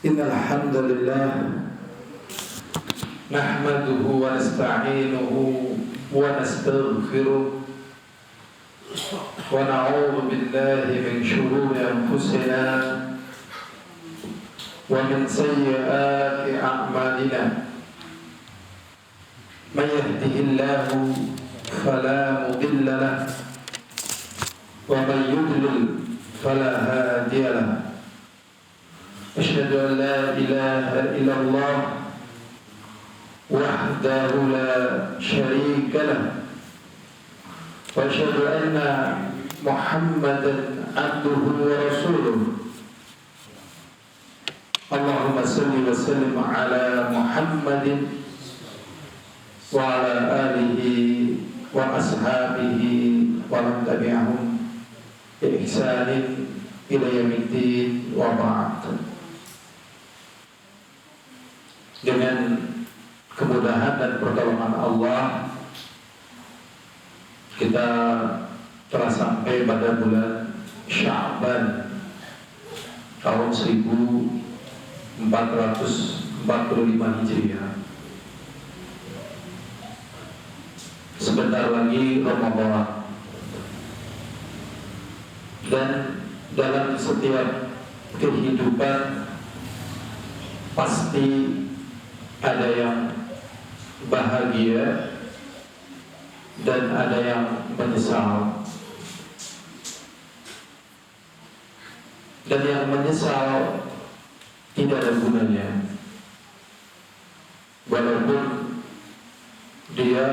إن الحمد لله نحمده ونستعينه ونستغفره ونعوذ بالله من شرور أنفسنا ومن سيئات أعمالنا من يهده الله فلا مضل له ومن يضلل فلا هادي له أشهد أن لا إله إلا الله وحده لا شريك له وأشهد أن محمدا عبده ورسوله اللهم صل وسلم على محمد وعلى آله وأصحابه ومن تبعهم بإحسان إلى يوم الدين وبعد. Dengan kemudahan dan pertolongan Allah, kita telah sampai pada bulan Sya'ban tahun 1445 Hijriah. Sebentar lagi Ramadan, dan dalam setiap kehidupan pasti ada yang bahagia dan ada yang menyesal. Dan yang menyesal tidak ada gunanya, walaupun dia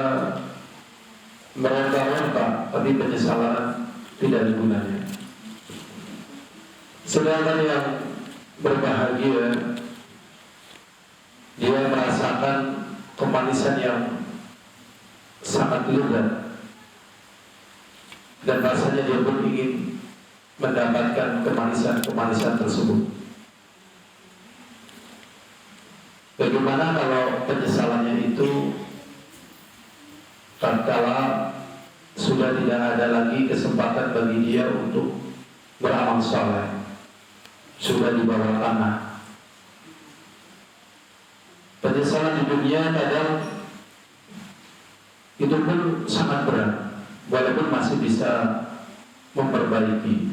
meronta-ronta, tapi penyesalan tidak ada gunanya. Sedangkan yang berbahagia, dia merasakan kemanisan yang sangat lezat, dan rasanya dia pun ingin mendapatkan kemanisan tersebut. Bagaimana kalau penyesalannya itu tatkala sudah tidak ada lagi kesempatan bagi dia untuk beramal saleh, sudah di bawah tanah? Penyesalan di dunia kadang itu pun sangat berat, walaupun masih bisa memperbaiki.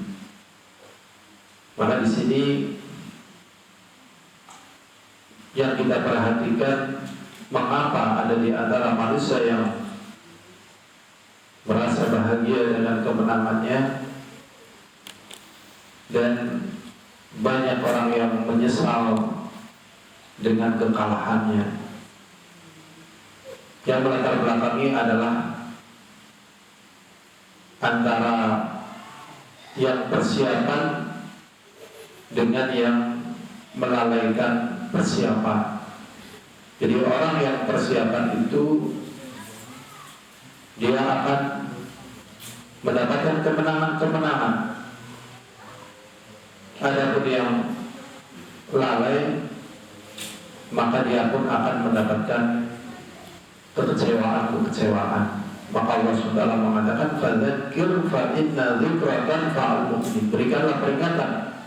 Maka di sini yang kita perhatikan, mengapa ada di antara manusia yang merasa bahagia dengan kemenangannya dan banyak orang yang menyesal dengan kekalahannya. Yang melatar belakangi adalah antara yang persiapan dengan yang melalaikan persiapan. Jadi orang yang persiapan itu dia akan mendapatkan kemenangan-kemenangan. Adapun yang lalai, maka dia pun akan mendapatkan kekecewaan. Maka Allah SWT mengatakan, "Fadzakir fa inna dzikratan fa'al mu'min." Berikanlah peringatan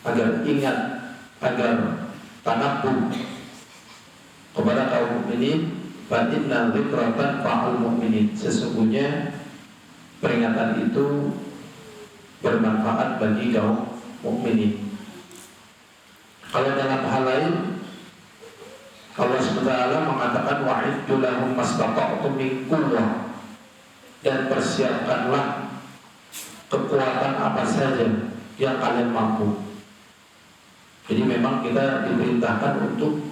agar ingat, agar tanabbih kepada kaum mukminin. Fa inna dzikratan fa'al mu'minin. Sesungguhnya peringatan itu bermanfaat bagi kaum mukminin. Kalau dalam hal lain, Allah SWT mengatakan, wa'iddu lahum mastata'tum min quwwah, dan persiapkanlah kekuatan apa saja yang kalian mampu. Jadi memang kita diperintahkan untuk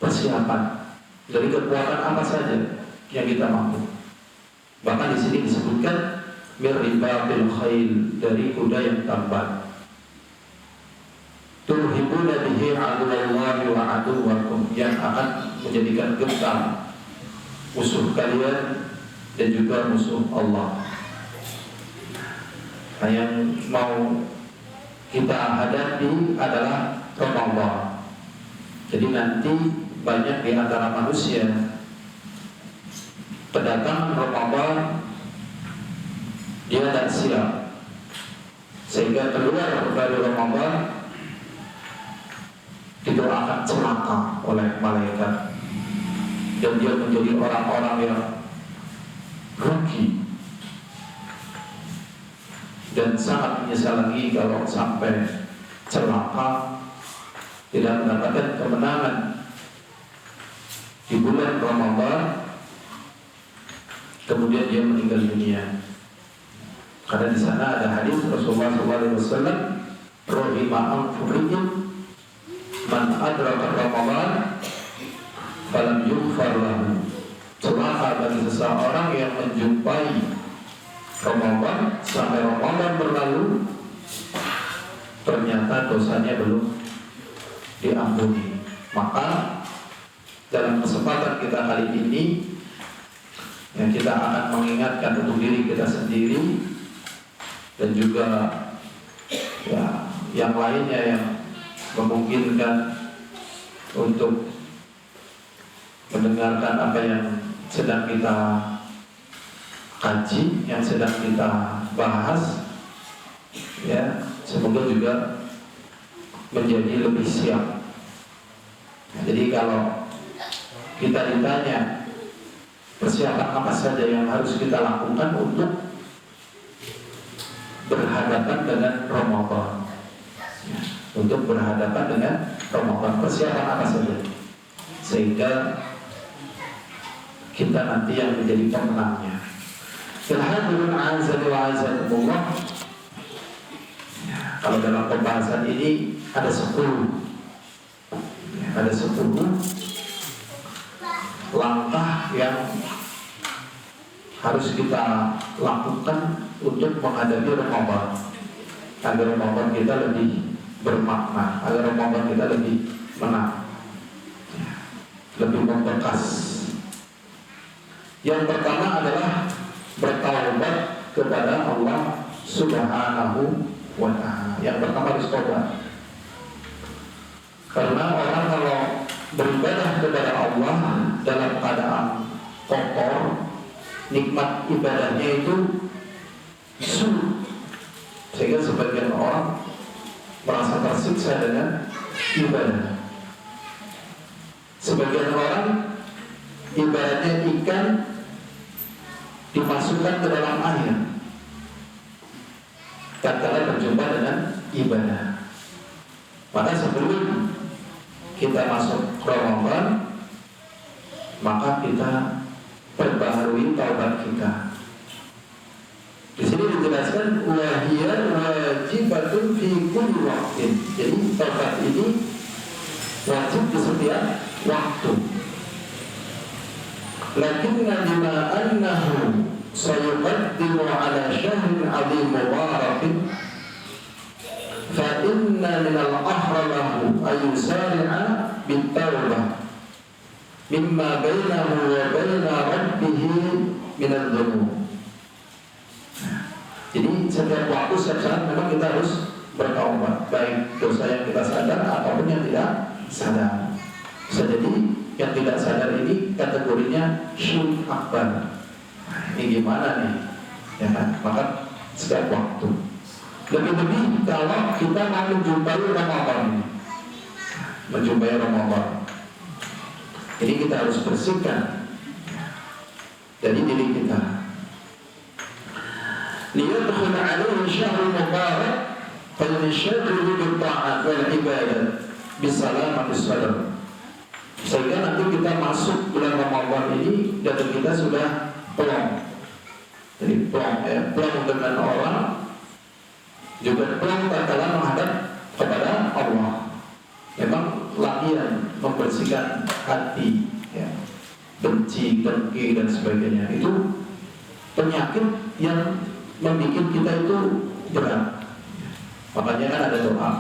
persiapan dari kekuatan apa saja yang kita mampu. Bahkan di sini disebutkan mirribatil khail, dari kuda yang tambat. Turhibuna bihi aduwallahi wa aduwakum, yang akan menjadikan gentar musuh kalian dan juga musuh Allah. Nah, yang mau kita hadapi adalah Ramadan. Jadi nanti banyak di antara manusia kedatangan Ramadan dia tak siap, sehingga keluar dari Ramadan itu akan celaka oleh malaikat, dan dia menjadi orang-orang yang rugi dan sangat menyesal lagi kalau sampai celaka, tidak mendapatkan kemenangan di bulan Ramadan, kemudian dia meninggal dunia. Karena di sana ada hadis Rasulullah SAW, "Rohima anfuriyin man adraka Ramadan falam yughfar lahu." Celaka bagi seseorang yang menjumpai Ramadan sampai Ramadan berlalu, ternyata dosanya belum diampuni. Maka dalam kesempatan kita kali ini, yang kita akan mengingatkan untuk diri kita sendiri dan juga ya, yang lainnya yang memungkinkan untuk mendengarkan apa yang sedang kita kaji, yang sedang kita bahas, ya, semoga juga menjadi lebih siap. Jadi kalau kita ditanya persiapan apa saja yang harus kita lakukan untuk berhadapan dengan Ramadan, untuk berhadapan dengan Ramadan, persiapan apa saja sehingga kita nanti yang menjadi pemenangnya. Hadirin azza wa jazakumullah. Kalau dalam pembahasan ini ada 10 langkah yang harus kita lakukan untuk menghadapi Ramadan, agar Ramadan kita lebih bermakna, agar Ramadan kita lebih menang, lebih membekas. Yang pertama adalah bertaubat kepada Allah Subhanahu wa ta'ala. Yang pertama harus taubat. Karena orang kalau beribadah kepada Allah dalam keadaan kotor, nikmat ibadahnya itu sulit, sehingga sebagian orang merasa tersiksa dengan ibadah. Sebagian orang ibadahnya ikan dimasukkan ke dalam air tatkala berjumpa dengan ibadah. Maka sebelum kita masuk Ramadan, maka kita perbaharui taubat kita. Di sini dijelaskan wahiyar wajibatun fi kulli waqtin. Jadi taubat ini wajib di setiap waktu. Lakinna bima annahu sayuqaddimu ala syahrin 'azim mubarakin fa inna minal ahralahu ayusari'a bit-taubah mimma bainahu wa baina rabbih minadh dhunub. Jadi setiap waktu, setiap saat memang kita harus bertaubat, baik dosa yang kita sadar ataupun yang tidak sadar. Bisa jadi yang tidak sadar ini kategorinya syirik akbar. Ini gimana nih? Ya kan? Maka setiap waktu. Lebih-lebih kalau kita mau menjumpai Ramadan ini, menjumpai Ramadan, jadi kita harus bersihkan dari diri kita. Liyadkhul alaihi syahrul mubarak falyashghal bil-ta'at wal ibadah bisalamat sadr. Sehingga nanti kita masuk bulan Ramadan ini dan kita sudah plong. Jadi plong dengan orang, juga plong tatkala menghadap kepada Allah. Memang latihan membersihkan hati, ya, benci, dengki dan sebagainya, itu penyakit yang membuat kita itu berat. Makanya kan ada doa,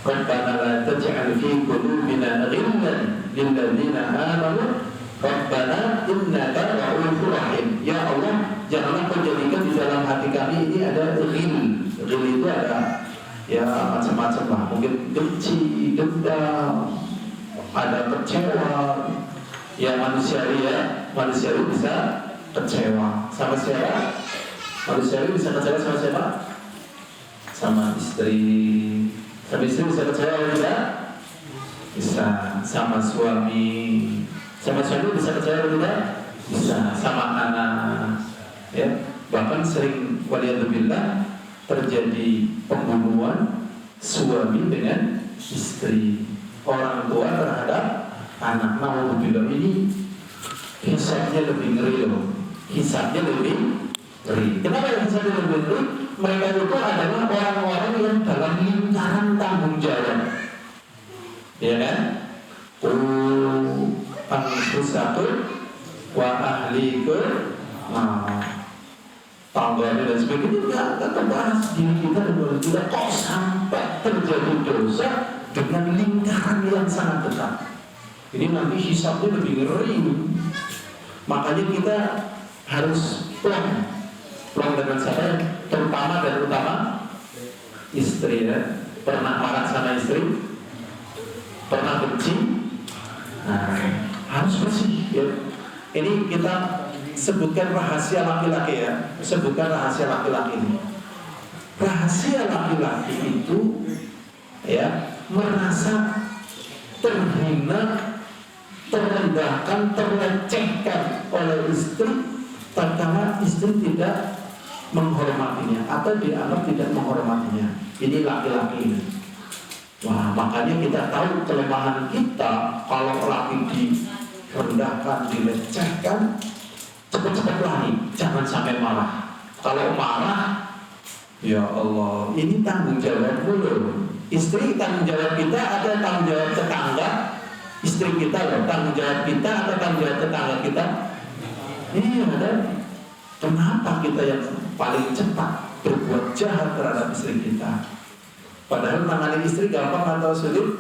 Rabbana la taj'al fi qulubina ghillan lil ladzina amanu Rabbana innaka ra'ufur rahim. Ya Allah, janganlah kau jadikan di dalam hati kami ini ada ghil. Ghil itu ada ya macam-macam lah, mungkin benci, dendam, ada kecewa. Ya manusiawi bisa kecewa sama siapa? Manusiawi bisa kecewa sama siapa? Sama istri. Sama istri bisa kecewa atau tidak? Bisa. Sama suami bisa kecewa atau tidak? Bisa. Sama anak, ya. Bahkan sering waliyadzubillah terjadi pembunuhan suami dengan istri, orang tua terhadap anak. Naudzubillah, ini hisabnya lebih ngeri loh. Hisabnya lebih ngeri. Kenapa yang hisabnya lebih ngeri? Mereka itu adalah orang-orang yang dalam lingkaran tanggung jawab, ya kan? Anfusakum wa ahlikum tangganya dan sebagainya. Tidak terbahas diri kita dan keluarga kita. Kok sampai terjadi dosa dengan lingkaran yang sangat dekat? Ini nanti hisabnya lebih ngeri. Makanya kita harus plong dengan siapa, terutama dan utama istri, ya. Pernah marah sama istri? Pernah benci? Nah, harus bersih, ya. Ini kita sebutkan rahasia laki-laki, ya. Sebutkan rahasia laki-laki ini. Rahasia laki-laki itu, ya, merasa terhina, terendahkan, terlecehkan oleh istri tatkala istri tidak menghormatinya atau dianggap tidak menghormatinya. Ini laki-laki ini. Wah, makanya kita tahu kelemahan kita. Kalau laki direndahkan, dilecehkan, cepat-cepat lari, jangan sampai marah. Kalau marah, ya Allah, ini tanggung jawab dulu. Istri tanggung jawab kita, ada tanggung jawab tetangga. Istri kita loh, tanggung jawab kita atau tanggung jawab tetangga kita? Iya, dan kenapa kita yang paling cepat berbuat jahat terhadap istri kita? Padahal tangani istri gampang atau sulit?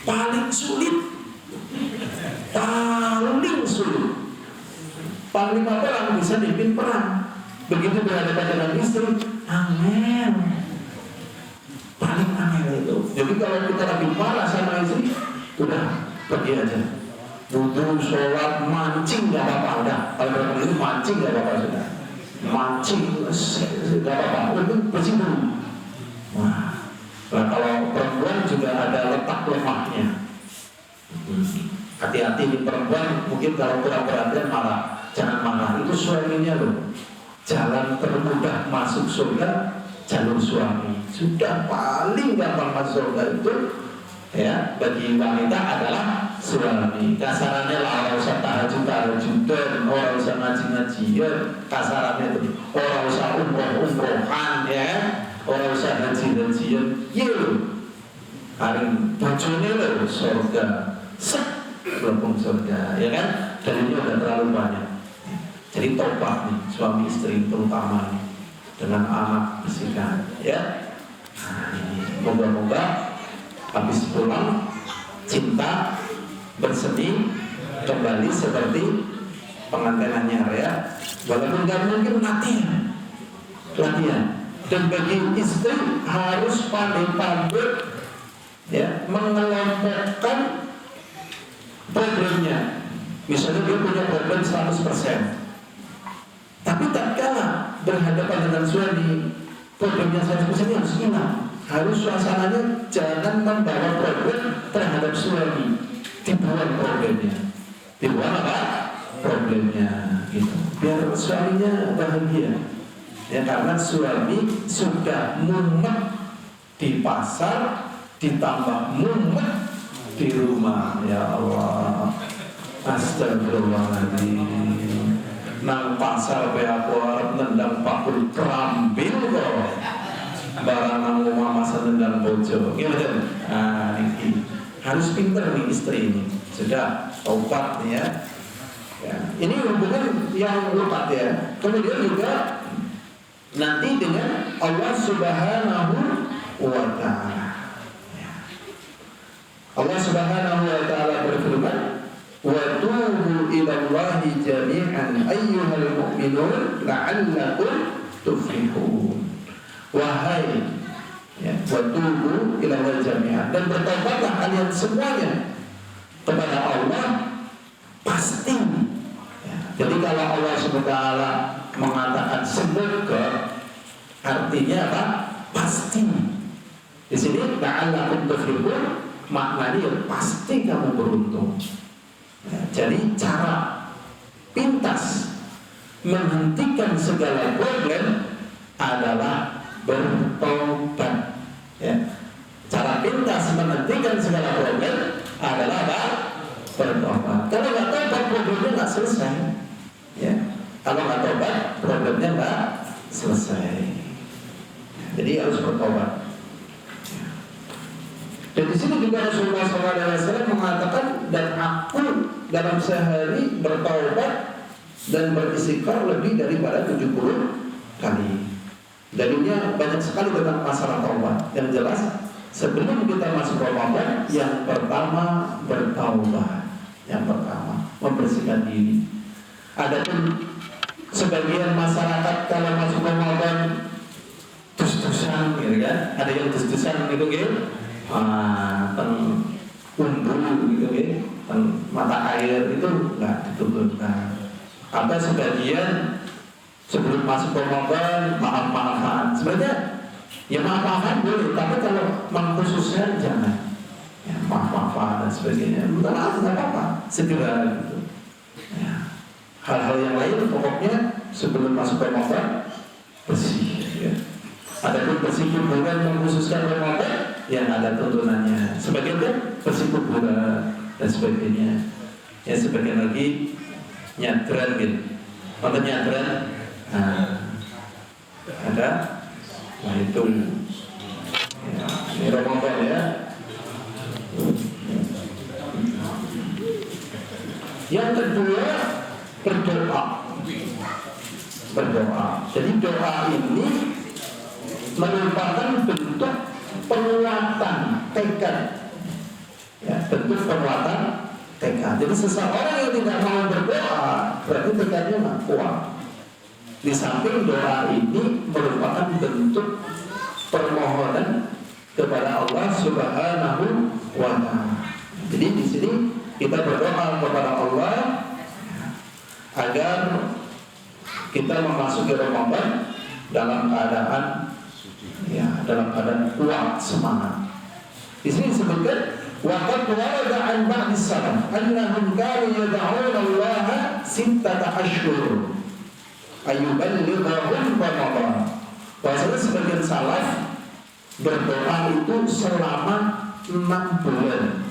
Paling sulit. Paling sulit. Panglima perang bisa dipimpin perang. Begitu berhadapan dengan istri, angel. Paling angel itu. Jadi kalau kita lagi marah sama istri, udah pergi aja. Wudhu, sholat, mancing gak apa-apa. Udah, kalau berapa itu mancing gak apa-apa sudah. Mancing gak apa-apa. Udah bersih dulu. Nah, kalau perempuan juga ada letak lemahnya. Hati-hati di perempuan, mungkin kalau kurang perhatian malah jangan marah. Itu suaminya loh. Jalan termudah masuk surga jalur suami. Sudah paling gampang masuk surga itu, ya, bagi wanita adalah suami. Kasarannya lah, orang usah tahajud-tahajudan, orang usah ngaji-ngajian. Kasarannya itu orang usah umroh-umrohan, ya, orang usah haji-hajian. Yuk, hari bojone loh surga, belum surga, ya kan? Dan ini udah terlalu banyak. Jadi tobat nih suami istri terutama nih, dengan anak bersihkan, ya. Nah, ini moga-moga habis pulang cinta bersemi kembali seperti pengantin anyar, ya. Walaupun gak mungkin latihan. Dan bagi istri harus pandai-pandai, ya, mengelompokkan problemnya. Misalnya dia punya problem 100%, tapi tak kalah berhadapan dengan suami, problemnya 100% harus hilang. Harus suasananya jangan membawa problem terhadap suami. Dibuang problemnya. Dibuang apa? Problemnya, gitu. Biar suaminya bahagia. Ya, karena suami sudah mumet di pasar, ditambah mumet di rumah. Ya Allah, astagfirullahaladzim. Nang pasar beako arep nendang pakul kerambil kok. Barang nang omah masa nendang bojo. Gimana? Nah, ini harus pinter nih istri ini. Sudah tobat nih, ya. Ya. Ini hubungan yang lekat, ya. Kemudian juga nanti dengan Allah Subhanahu wa ta'ala. Allah Subhanahu wa ta'ala berfirman, wa tubu ilallahi jami'an ayyuhal mu'minun la'allakum tuflihun. Wahai, ya, wa tubu ilallahi jami'an, dan bertobatlah kalian semuanya kepada Allah pasti. Ya. Jadi kalau Allah Subhanahu wa ta'ala mengatakan semoga, artinya apa? Pasti. Di sini la'allakum tuflihun, maknanya ya pasti kamu beruntung. Ya, jadi cara pintas menghentikan segala problem adalah bertobat. Ya. Cara pintas menghentikan segala problem adalah apa? Bertobat. Kalau nggak tobat, problemnya nggak selesai. Ya. Kalau nggak tobat, problemnya nggak selesai. Jadi harus bertobat. Dan di sini juga Rasulullah SAW mengatakan, dan aku dalam sehari bertaubat dan beristighfar lebih daripada 70 kali. Dalilnya banyak sekali tentang masalah taubat. Yang jelas, sebelum kita masuk Ramadan, yang pertama bertaubat, yang pertama membersihkan diri. Adapun sebagian masyarakat kalau masuk Ramadan dus-dusan, gitu kan? Ada yang dus-dusan gitu, gitu. Umbul gitu ya, mata air itu nggak diturunkan. Ada sebagian sebelum masuk Ramadan maaf-maafan. Sebenarnya ya maaf-maafan boleh, tapi kalau mengkhususkan jangan. Ya, maaf-maafan dan sebagainya. Bukan nggak apa-apa, segera gitu. Ya. Hal-hal yang lain pokoknya sebelum masuk Ramadan bersih. Ya. Adapun bersih kuburan mengkhususkan Ramadan, yang ada tuntunannya. Sebagian kan bersih kuburan dan sebagainya. Ya sebagian lagi nyadran gitu. Nonton nyadran, ada. Nah itu ya, ini Ramadan ya. Yang kedua berdoa. Berdoa. Jadi doa ini merupakan bentuk penguatan tekad. Ya, bentuk penguatan tekad. Jadi seseorang yang tidak mau berdoa berarti tekadnya nggak kuat. Di samping doa ini merupakan bentuk permohonan kepada Allah Subhanahu wa Ta'ala. Jadi di sini kita berdoa kepada Allah agar kita memasuki Ramadan dalam keadaan kuat semangat. Di sini disebutkan waqad warada an ba'd as-salaf annahum kanu yad'una Allah sittata ashhur ayyuballighahum Ramadan. Bahwasanya sebagian salaf berdoa itu selama 6 bulan.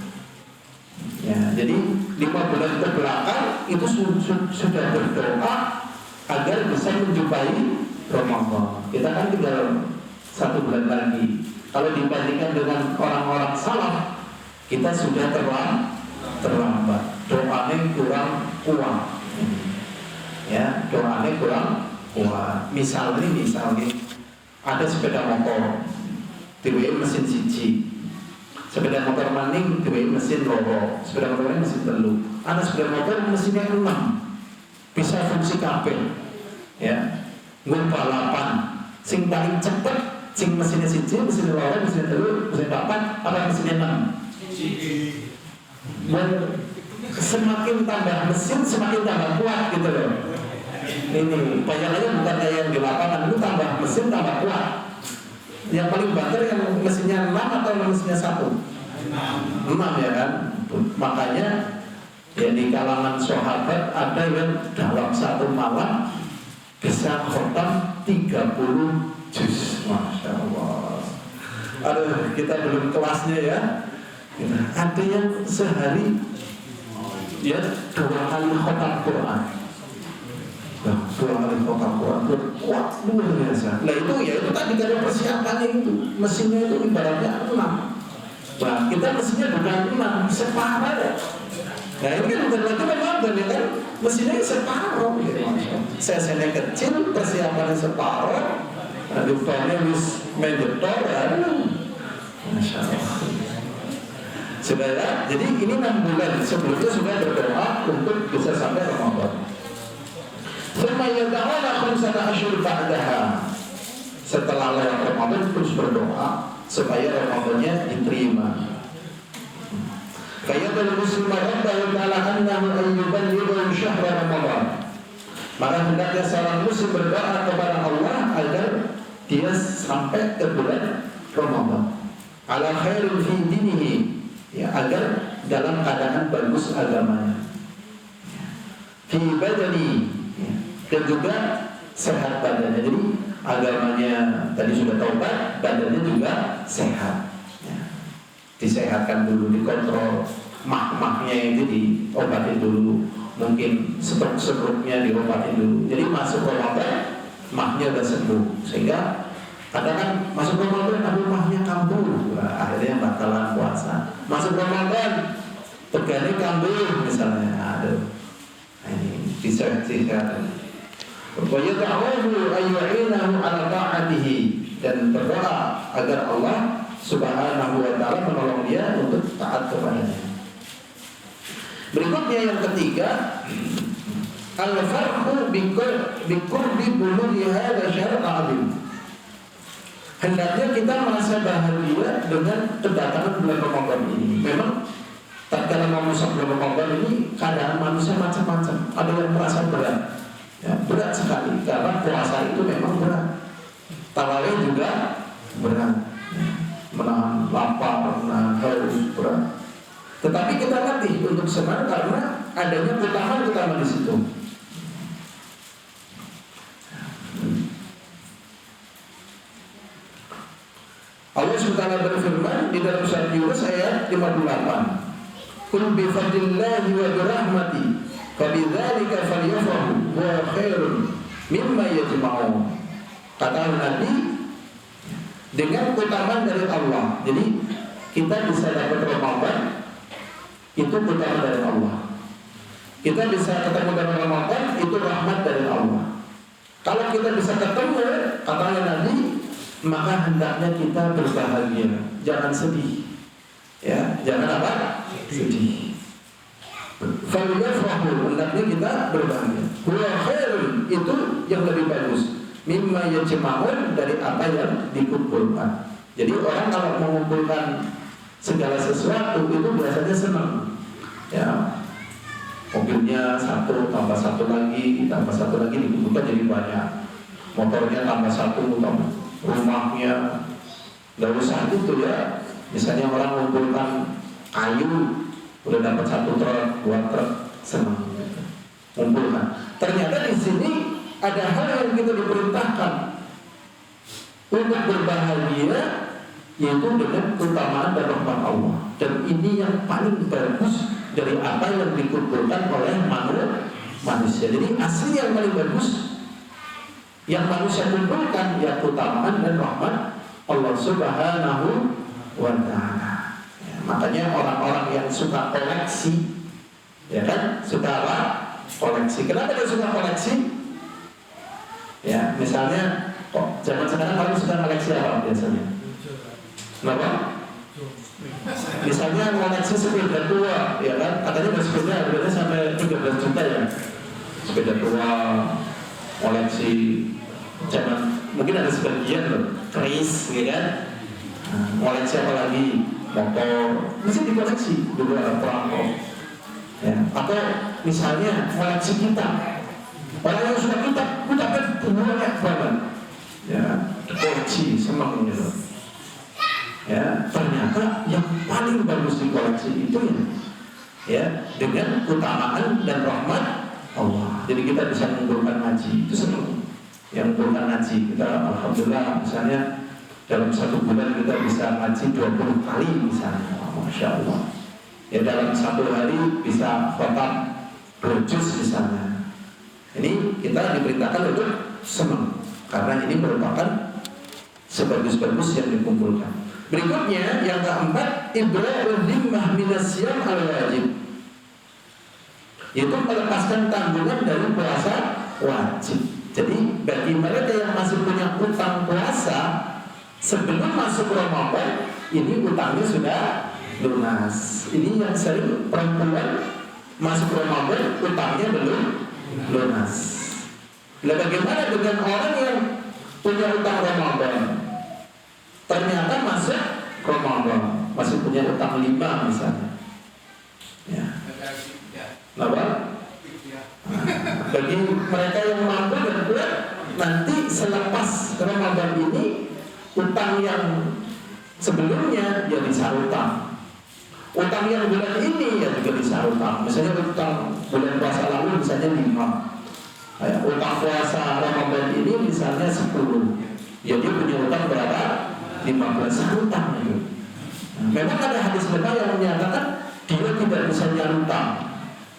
Ya, jadi 5 bulan ke belakang itu sudah berdoa agar bisa menjumpai Ramadan. Kita kan tinggal 1 bulan lagi. Kalau dibandingkan dengan orang-orang salaf, kita sudah terlambat. Doanya kurang kuat. Ya, doanya kurang kuat. Misalnya ada sepeda motor, diwehi mesin siji. Sepeda motor maning diwehi mesin loro. Sepeda motor mesin telu. Ada sepeda motor mesinnya 6. Bisa fungsi kabel. Ya, nggon balapan. Sing paling cepet sing mesinnya siji, mesin loro, mesin telu, mesin papat, apa mesinnya 6? Dan semakin tambah mesin, semakin tambah kuat gitu loh. Ini bayangannya bukan kayak yang di lapangan, itu tambah mesin tambah kuat. Yang paling banter yang mesinnya 6 atau mesinnya 1? 6 ya kan? Makanya ya di kalangan sahabat ada yang dalam satu malam bisa khotam 30 juz. Masya Allah. Aduh, kita belum kelasnya ya. Ada yang sehari ya 2 kali khotam Quran. 2 kali khotam Quran kuat luar biasa. Nah itu ya itu tadi karena persiapannya itu, mesinnya itu ibaratnya 6. Nah kita mesinnya bukan 6, separuh ya. Nah ini kan bukan lagi Ramadan ya kan, mesinnya separuh gitu. Sesennya kecil, persiapannya separuh. Nah, rupanya wis menjetor ya. Masya Allah. Sudah ya, jadi ini 6 bulan sebelumnya sudah berdoa untuk bisa sampai Ramadan. Setelah lewat Ramadan terus berdoa supaya Ramadannya diterima. Kayak dalam Muslim Rabbahu ta'ala annahu ayyuballighu syahra Ramadan. Maka hendaknya seorang muslim berdoa kepada Allah agar dia sampai ke bulan Ramadan. Ala khairun fi dinihi, ya, agar dalam keadaan bagus agamanya, fi badani, ya, dan juga sehat badannya. Jadi agamanya tadi sudah taubat, badannya juga sehat, ya. Disehatkan dulu, dikontrol, mah-mahnya itu diobatin dulu, mungkin stroke-nya diobatin dulu. Jadi masuk Ramadan mahnya udah sembuh, sehingga kadang kan masuk Ramadan tapi mahnya kambuh, akhirnya batalan puasa. Masuk Ramadan tegane kambuh misalnya, aduh, ini bisa. Wa yad'uhu ayyu'inahu ala ta'atihi, dan berdoa agar Allah Subhanahu wa ta'ala menolong dia untuk taat kepadanya. Berikutnya yang ketiga, al-farhu biqurbi bulughi hadza syar'a 'azim. Hendaknya kita merasa bahagia dengan kedatangan bulan Ramadan ini. Memang tatkala mau masuk bulan Ramadan ini keadaan manusia macam-macam. Ada yang merasa berat, ya, berat sekali karena puasa itu memang berat. Tarawih juga berat, ya, menahan lapar, menahan haus, berat. Tetapi kita latih untuk senang karena adanya keutamaan di situ. Allah SWT berfirman di dalam surat Yunus ayat 58, "Qul bi fadlillahi wa bi rahmati fabidzalika falyafrahu wa khairun mimma yajma'un." Kata Nabi, dengan keutamaan dari Allah. Jadi kita bisa dapat Ramadan itu keutamaan dari Allah. Kita bisa ketemu dengan Ramadan itu rahmat dari Allah. Kalau kita bisa ketemu, katanya Nabi, maka hendaknya kita berbahagia, jangan sedih, ya, jangan apa? Sedih. Falyafrahu, hendaknya kita berbahagia. Wa khairun, itu yang lebih bagus. Mimma yajma'un, dari apa yang dikumpulkan. Jadi orang kalau mengumpulkan segala sesuatu itu biasanya senang, ya. Mobilnya satu tambah satu lagi dikumpulkan jadi banyak. Motornya tambah satu tambah, rumahnya nggak usah gitu ya. Misalnya orang mengumpulkan kayu udah dapat 1 truk, 2 truk, senang gitu. Mengumpulkan. Ternyata di sini ada hal yang kita diperintahkan untuk berbahagia, yaitu dengan keutamaan dan rahmat Allah. Dan ini yang paling bagus dari apa yang dikumpulkan oleh manusia. Jadi asli yang paling bagus yang manusia kumpulkan, ya keutamaan dan rahmat Allah Subhanahu wa ta'ala. Ya, makanya orang-orang yang suka koleksi, ya kan, suka apa? Koleksi. Kenapa dia suka koleksi? Ya, misalnya, kok zaman sekarang kalian suka koleksi apa biasanya? Kenapa? Misalnya koleksi sepeda tua, ya kan? Katanya sepeda harganya sampai 13 juta ya. Sepeda tua, koleksi zaman mungkin ada sebagian loh, keris, ya kan? Koleksi apa lagi? Motor, mesti dikoleksi juga perangko. Ya, atau misalnya koleksi kitab. Orang yang suka kitab kan banyak banget. Ya, koleksi senang gitu. Ya, ternyata yang paling bagus di koleksi itu ya dengan keutamaan dan rahmat Allah. Jadi kita bisa mengumpulkan haji, itu senang. Yang mengumpulkan haji, kita alhamdulillah misalnya dalam 1 bulan kita bisa haji 20 kali misalnya, masya Allah. Ya dalam 1 hari bisa khotam 2 juz misalnya. Ini kita diperintahkan untuk senang karena ini merupakan sebagus-bagus yang dikumpulkan. Berikutnya yang keempat, ibra'ul dhimmah minasyam al-wajib, yaitu melepaskan tanggungan dari puasa wajib. Jadi bagi mereka yang masih punya utang puasa sebelum masuk Ramadan, ini utangnya sudah lunas. Ini yang sering perempuan masuk Ramadan utangnya belum lunas. Nah, bagaimana dengan orang yang punya utang Ramadan, ternyata masuk Ramadan masih punya utang 5 misalnya, ya. Kenapa? Bagi mereka yang mampu dan kuat, nanti selepas Ramadan ini utang yang sebelumnya ya bisa utang. Utang yang bulan ini ya juga bisa utang. Misalnya utang bulan puasa lalu misalnya 5. Ya, utang puasa Ramadan ini misalnya 10. Ya dia punya utang berapa? 15 utang itu. Memang ada hadis mereka yang menyatakan dia tidak bisa nyarutang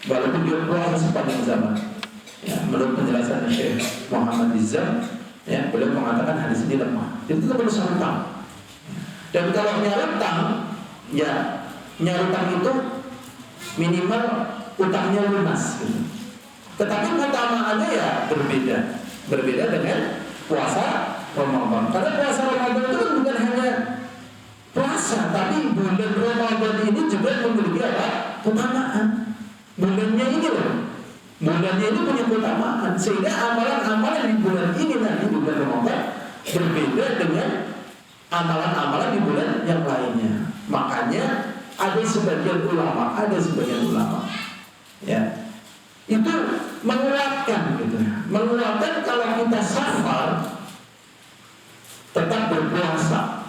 walaupun dia puasa sepanjang zaman. Ya, menurut penjelasan Syekh Muhammad Izzam, ya, beliau mengatakan hadis ini lemah. Itu perlu sarutang. Dan kalau nyarutang, ya nyarutang itu minimal utangnya lunas gitu. Tetapi keutamaannya ya berbeda dengan puasa Ramadan. Karena puasa Ramadan itu kan bukan hanya puasa, tapi bulan Ramadan ini juga memiliki apa? Keutamaan. Bulannya ini loh. Bulannya ini punya keutamaan, sehingga amalan-amalan di bulan ini nanti di bulan Ramadan berbeda dengan amalan-amalan di bulan yang lainnya. Makanya ada sebagian ulama, ya, itu menguatkan gitu. Menguatkan kalau kita safar tetap berpuasa.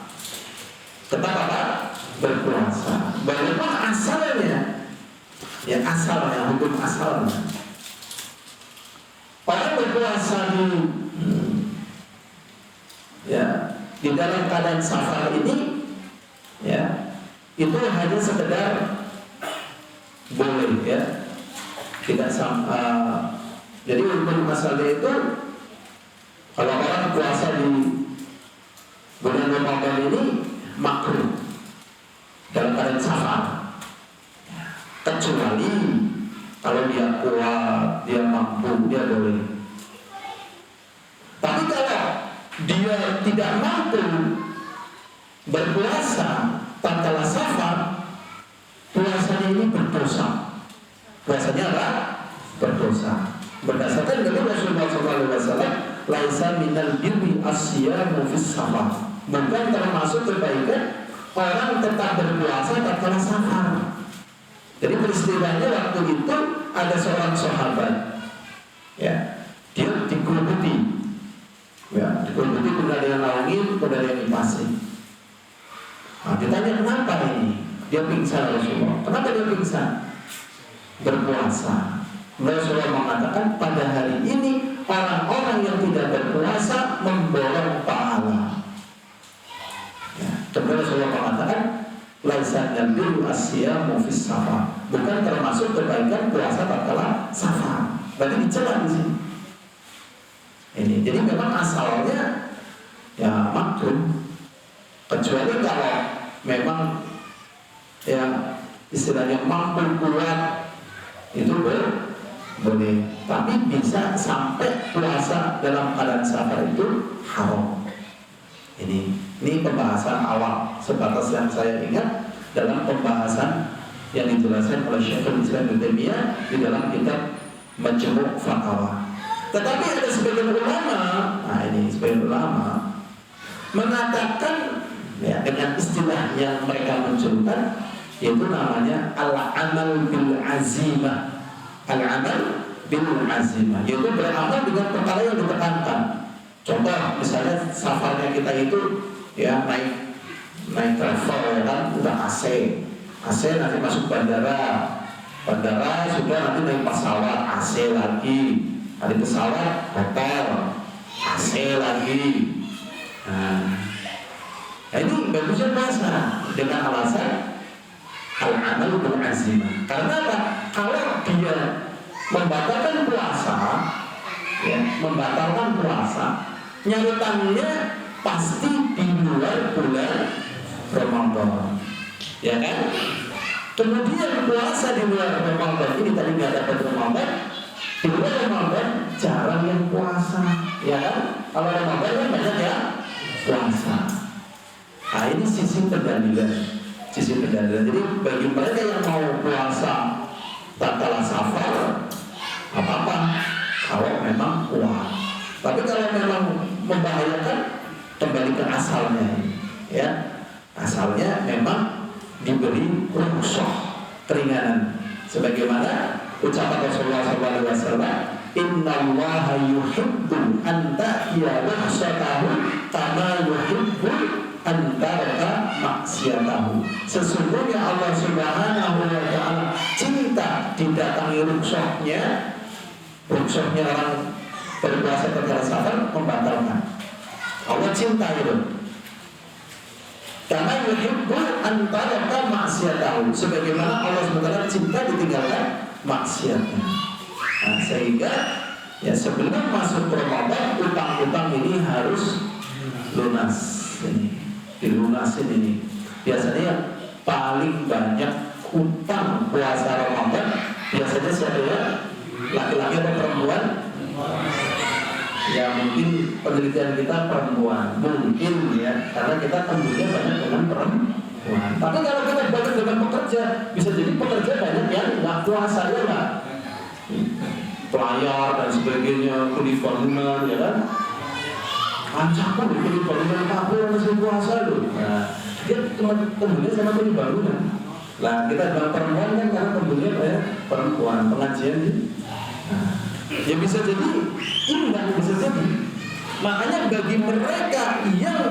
Tetap apa? Berpuasa. Walaupun asalnya, ya asalnya, hukum asalnya, orang berpuasa di dalam keadaan safar ini, ya, itu hanya sekedar boleh, ya, tidak sama. Jadi hukum asalnya itu kalau orang puasa di bulan Ramadan ini makruh dalam keadaan safar, kecuali kalau dia kuat, dia mampu, dia boleh. Tapi kalau dia tidak mampu berpuasa tatkala safar, puasanya ini berdosa. Puasanya apa? Berdosa. Berdasarkan dari Rasulullah SAW, laisa minal birri asyamu fis safar. Bukan termasuk kebaikan orang tetap berpuasa tatkala safar. Jadi peristiwanya waktu itu ada seorang sahabat, ya, dia digerumuti, ya, digerumuti, kemudian ada yang naungi, kemudian ada yang dipasih. Nah, ditanya kenapa ini? Dia pingsan Rasulullah. Kenapa dia pingsan? Berpuasa. Rasulullah mengatakan pada hari ini orang-orang yang tidak berpuasa memborong pahala. Ya, kemudian Rasulullah mengatakan laisa nabiyyu asyamu fis safar, bukan termasuk kebaikan puasa tatkala safar. Berarti dicela di sini. Ini jadi memang asalnya ya makruh, kecuali kalau memang ya istilahnya mampu kuat itu boleh. Tapi bisa sampai puasa dalam keadaan safar itu haram. Ini pembahasan awal sebatas yang saya ingat dalam pembahasan yang dijelaskan oleh Syekhul Islam Ibnu Taimiyah di dalam kitab Majmu' Fatawa. Tetapi ada sebagian ulama, sebagian ulama mengatakan ya dengan istilah yang mereka munculkan, yaitu namanya al-amal bil azimah. Al-amal bil azimah, yaitu beramal dengan perkara yang ditekankan. Contoh misalnya safarnya kita itu ya naik travel, ya kan, udah AC nanti masuk bandara sudah, nanti naik pesawat AC lagi, ada pesawat hotel AC lagi. Nah ini bagusnya puasa dengan alasan al-amal bil azimah. Karena apa? Kalau dia membatalkan puasa, nyarutannya pasti di luar bulan Ramadan, ya kan? Kemudian puasa di luar Ramadan ini tadi nggak dapat Ramadan, di luar Ramadan jarang yang puasa, ya kan? Kalau Ramadan kan banyak ya puasa. Nah ini sisi pendalilan. Jadi bagi mereka yang mau puasa tatkala safar, apa-apa kalau memang kuat. Tapi kalau memang membahayakan, kembali ke asalnya, ya. Asalnya memang diberi rukhsah, keringanan. Sebagaimana ucapan Rasulullah SAW, Innallaha yuhibbu an ta'iya rukhsatahu kama yuhibbu antara maksiatahu. Sesungguhnya Allah Subhanahu wa ta'ala cinta didatangi rukshohnya orang berpuasa ketika safar membatalkan. Allah cinta itu. Karena yuhibbu antara maksiatahu, sebagaimana Allah SWT cinta ditinggalkan maksiatnya. Nah, sehingga ya sebelum masuk Ramadan utang-utang ini harus lunas. Dilunasin ini. Biasanya yang paling banyak utang puasa Ramadan biasanya siapa ya? Laki-laki atau perempuan? Ya mungkin penelitian kita perempuan, mungkin ya, karena kita temunya banyak dengan perempuan. Tapi kalau kita banyak dengan pekerja, bisa jadi pekerja banyak yang nggak puasa ya nggak? Pelayar dan sebagainya, kuli bangunan ya kan? Ancaman di kuli bangunan apa yang masih puasa loh. Nah, dia temunya sama kuli bangunan. Nah, kita bilang perempuan kan karena temunya banyak perempuan pengajian ini. Nah, ya bisa jadi ini nggak bisa jadi. Makanya bagi mereka yang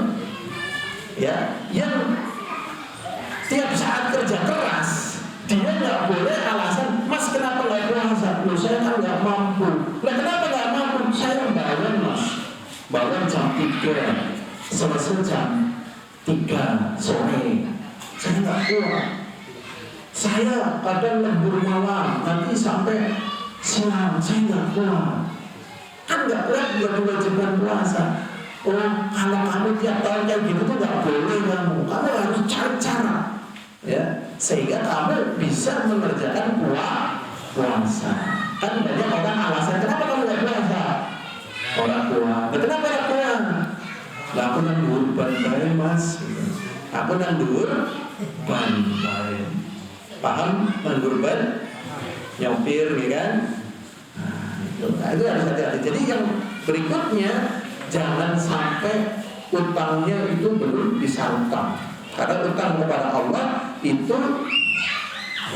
tiap saat kerja keras, dia nggak boleh alasan, Mas kenapa nggak puasa? Loh saya kan nggak mampu. Lah kenapa nggak mampu? Saya bangun Mas, bangun jam 3, selesai jam 3 sore. Saya nggak kuat. Saya kadang lembur malam, nanti sampai siang, saya nggak kuat. Kan nggak kuat juga kewajiban puasa. Oh, kalau kamu tiap tahun kayak gitu tuh nggak boleh kamu. Kamu harus cari cara, ya, sehingga kamu bisa mengerjakan puasa. Kan banyak orang alasan kenapa kamu nggak puasa? Orang tua. Kenapa orang tua? Lah aku nandur bantai Mas. Aku nandur bantai. Paham nandur ban? Nyopir, ya kan? Nah, itu harus hati-hati. Jadi yang berikutnya jangan sampai utangnya itu belum disalurkan. Karena utang kepada Allah itu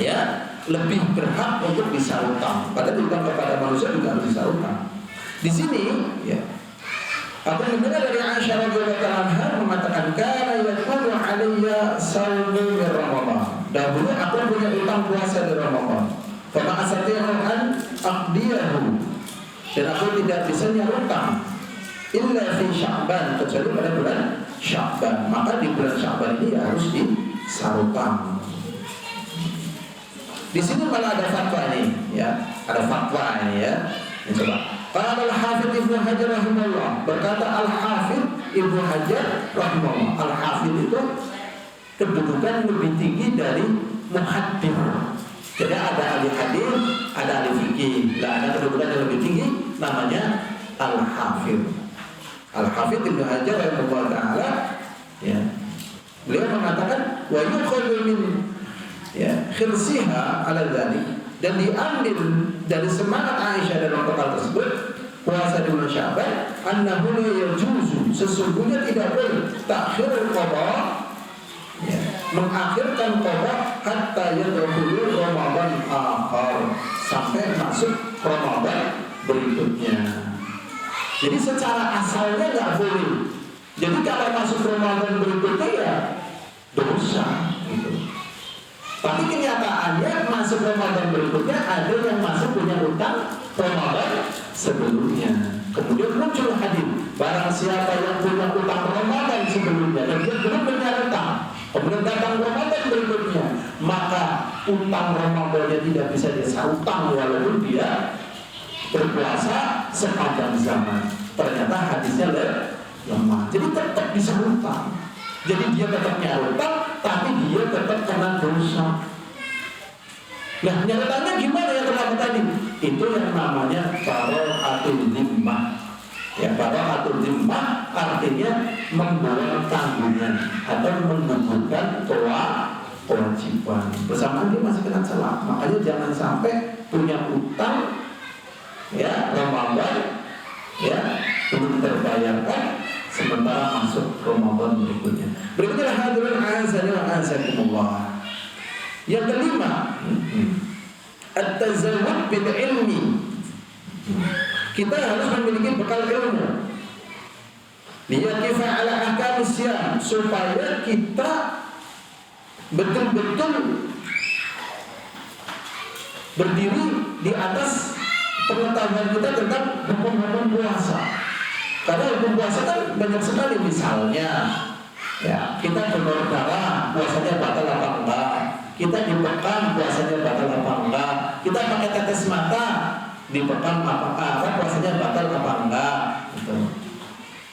ya lebih berhak untuk disalurkan. Padahal utang kepada manusia juga harus disalurkan. Di sini ya aku mendengar dari Aisyah radhiyallahu anha mengatakan kana yakunu alayya sawmu min Ramadan. Dahulu aku punya utang puasa di Ramadan. Fa asati'u an aqdiyahu. Dan aku tidak bisa nyarutang illa fi Sya'ban, kecuali pada bulan Sya'ban. Maka di bulan Sya'ban ini harus disarutang. Di sini malah ada fatwa ini, ya, ada fatwa ini ya. Coba. Qala al-Hafidz Ibnu Hajar rahimahullah, berkata al-Hafidz Ibnu Hajar rahimahullah. Al-Hafidz itu kedudukan lebih tinggi dari muhaddits. Jadi ada ahli hadis, ada ahli fikih. Lah ada kedudukan yang lebih tinggi namanya al-Hafidz. Al-Hafidz Ibnu Hajar rahimahullah taala ya. Beliau mengatakan wa yukhadhu min ya khirsiha ala dzalik, dan diambil dari semangat Aisyah dalam perkara tersebut puasa di bulan Sya'ban annahu la yajuzu, sesungguhnya tidak boleh takhirul qada ya, mengakhirkan qada hatta yadkhulu Ramadan akhar, sampai masuk Ramadan berikutnya. Jadi secara asalnya nggak boleh. Jadi kalau masuk Ramadan berikutnya ya dosa gitu. Tapi kenyataannya masuk Ramadan berikutnya ada yang masuk punya utang Ramadan sebelumnya. Kemudian muncul hadis, barang siapa yang punya utang Ramadan sebelumnya dan dia belum punya utang, kemudian datang Ramadan berikutnya, maka utang Ramadannya tidak bisa disarutang walaupun dia berpuasa sepanjang zaman. Ternyata hadisnya lemah. Jadi tetap disarutang. Jadi dia tetap nyarutang, tapi dia tetap kena dosa. Nah, nyarutannya gimana yang pertama tadi? Itu yang namanya bara'atul zimmah. Ya, bara'atul zimmah artinya membuang tanggungan atau menggugurkan kewajiban. Bersamaan dia masih kena celah. Makanya jangan sampai punya utang ya Ramadan ya untuk terbayarkan sementara masuk Ramadan berikutnya. Berikutnya hadirin azani wa azakumullah. Yang kelima, at-tazawwud bil ilmi. Kita harus memiliki bekal ilmu. liyaqifa ala ahkam siyam, supaya kita betul-betul berdiri di atas pengetahuan kita tentang hukum-hukum puasa. Karena hukum puasa kan banyak sekali, misalnya ya, kita donor darah, puasanya batal apa enggak? Kita dibekam, puasanya batal apa enggak? Kita pakai tetes mata, dibekam apakah puasanya batal apa enggak? Gitu.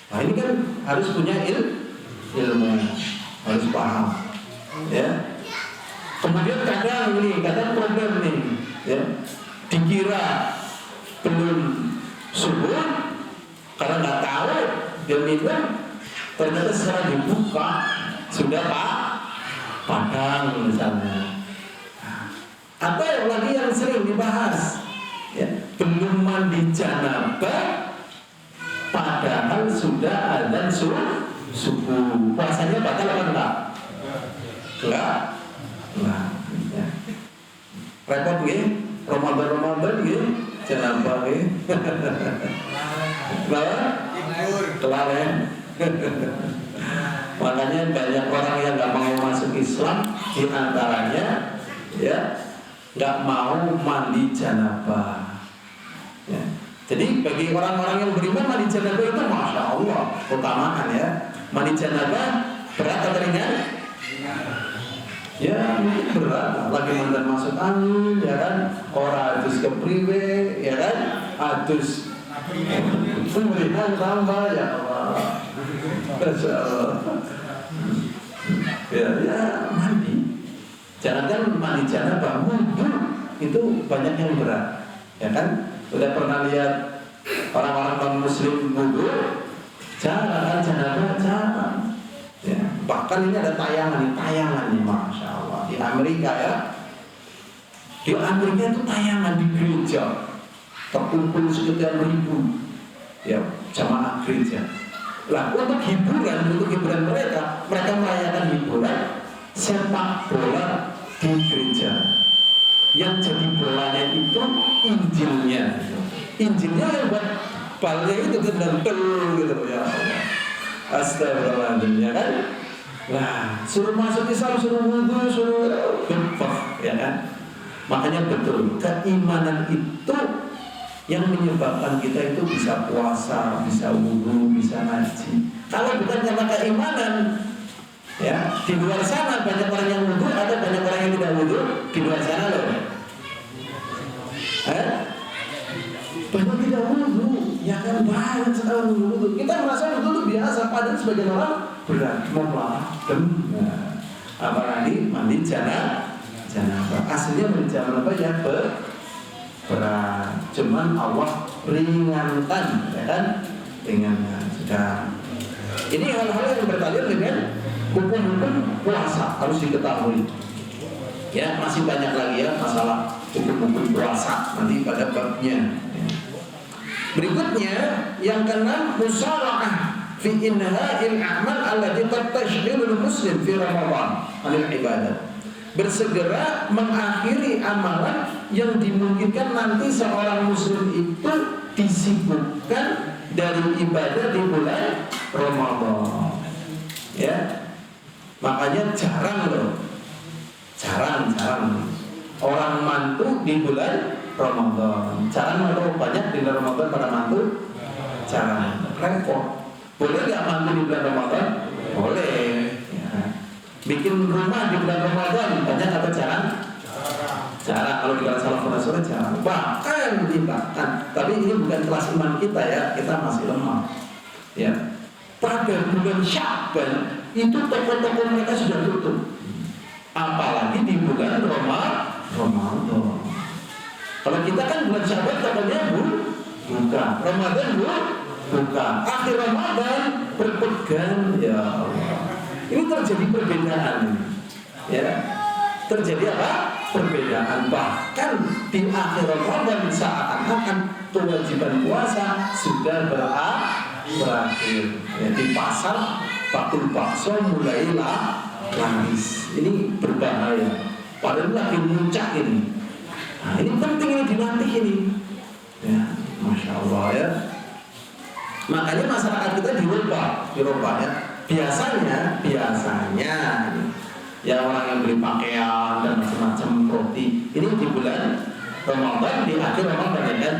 Nah ini kan harus punya ilmu, harus paham. Ya. Kemudian kadang problem nih, ya, dikira belum subuh karena nggak tahu dia minum, ternyata setelah dibuka sudah padang misalnya. Atau yang lagi yang sering dibahas, ya, belum mandi janabah padahal sudah adzan subuh, puasanya batal apa enggak? Enggak. Ya. Repot ya, Ramadan ya, janabah ya. Kelalen. Makanya banyak orang yang nggak mau masuk Islam, di antaranya ya nggak mau mandi janabah. Ya. Jadi bagi orang-orang yang beriman, mandi janabah itu masya Allah utamakan ya. Mandi janabah berat atau ringan? Ya mungkin berat, lagi mantan masuk angin, ya kan? Orang adus kepriwe, ya kan? Adus pemerintahan tambah, ya Allah. Masya Allah. Ya mandi. Jangan mandi janabah, wudhu itu banyak yang berat, ya kan? Sudah pernah lihat orang-orang non muslim wudhu? Jangan janabah, jangan. Ya, bahkan ini ada tayangan nih, masya Allah, di Amerika ya. Di Amerika itu tayangan di gereja, terkumpul sekitar 1.000 ya jamaah gereja. Lah untuk hiburan mereka merayakan hiburan sepak bola di gereja. Yang jadi bolanya itu Injilnya yang buat balnya itu kental gitu ya Allah. Astagfirullahaladzim, ya kan? Nah, suruh masuk Islam, suruh wudhu, suruh bempah, ya kan? Makanya betul, keimanan itu yang menyebabkan kita itu bisa puasa, bisa wudhu, bisa ngaji. Kalau bukan karena keimanan, ya, di luar sana banyak orang yang wudhu, ada banyak orang yang tidak wudhu di luar sana loh. Banyak tidak wudhu, ya kan, banyak sekali wudhu. Kita merasa wudhu itu biasa, padahal sebagian orang berat, nah, apalagi mandi janabah. Aslinya mandi janabah ya berat, cuman Allah ringankan, ya kan, ringankan sudah. Ini hal-hal yang berkaitan dengan hukum-hukum puasa harus diketahui. Ya masih banyak lagi ya masalah hukum-hukum puasa nanti pada babnya. Berikutnya yang keenam, musara'ah fi inha'il a'mal allati qad tashghilul muslim fi Ramadan 'anil ibadah. Bersegera mengakhiri amalan yang dimungkinkan nanti seorang muslim itu disibukkan dari ibadah di bulan Ramadan. Ya. Makanya jarang orang mantu di bulan Ramadan. Jarang atau banyak di bulan Ramadan pada mantu? Jarang. Repot. Boleh nggak mantu di bulan Ramadan? Boleh. Ya. Bikin rumah di bulan Ramadan banyak atau jarang? Jarang. Kalau di bulan Salafun Rasul jarang. Bahkan. Tapi ini bukan kelas iman kita ya. Kita masih lemah. Ya. Pada bulan Sya'ban itu toko-toko mereka sudah tutup. Apalagi di bulan Ramadan. Kalau kita kan bulan Sya'ban tokonya buka, Ramadan buka, akhir Ramadan berpegang, ya Allah. Ini terjadi perbedaan, ya. Terjadi apa? Perbedaan. Bahkan di akhir Ramadan seakan-akan kewajiban puasa sudah berakhir. Ya, di pasar bakul bakso mulailah laris. Ini berbahaya. Padahal lagi muncak ini. Nah, ini penting ini dilatih ini. Ya, masya Allah ya. Makanya masyarakat kita dirubah ya. Biasanya ya orang yang beli pakaian dan macam-macam roti ini di bulan Ramadan, di akhir Ramadan kan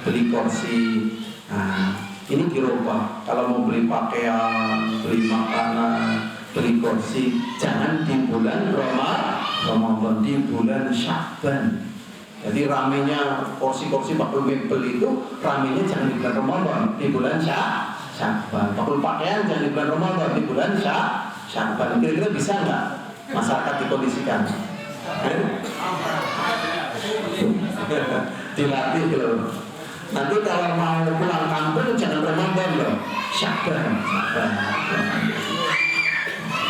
beli kursi. Nah, ini dirubah. Kalau mau beli pakaian, beli makanan, beli kursi, jangan di bulan Ramadan, di bulan Sya'ban. Jadi ramenya kursi-kursi bakul mebel itu ramenya jangan di bulan Ramadan, di bulan Sya'ban. Bakul pakaian jangan di bulan Ramadan, di bulan Sya'ban. Kira-kira bisa nggak masyarakat dikondisikan? Dilatih loh. Nanti kalau mau pulang kampung jangan Ramadan loh, Sya'ban.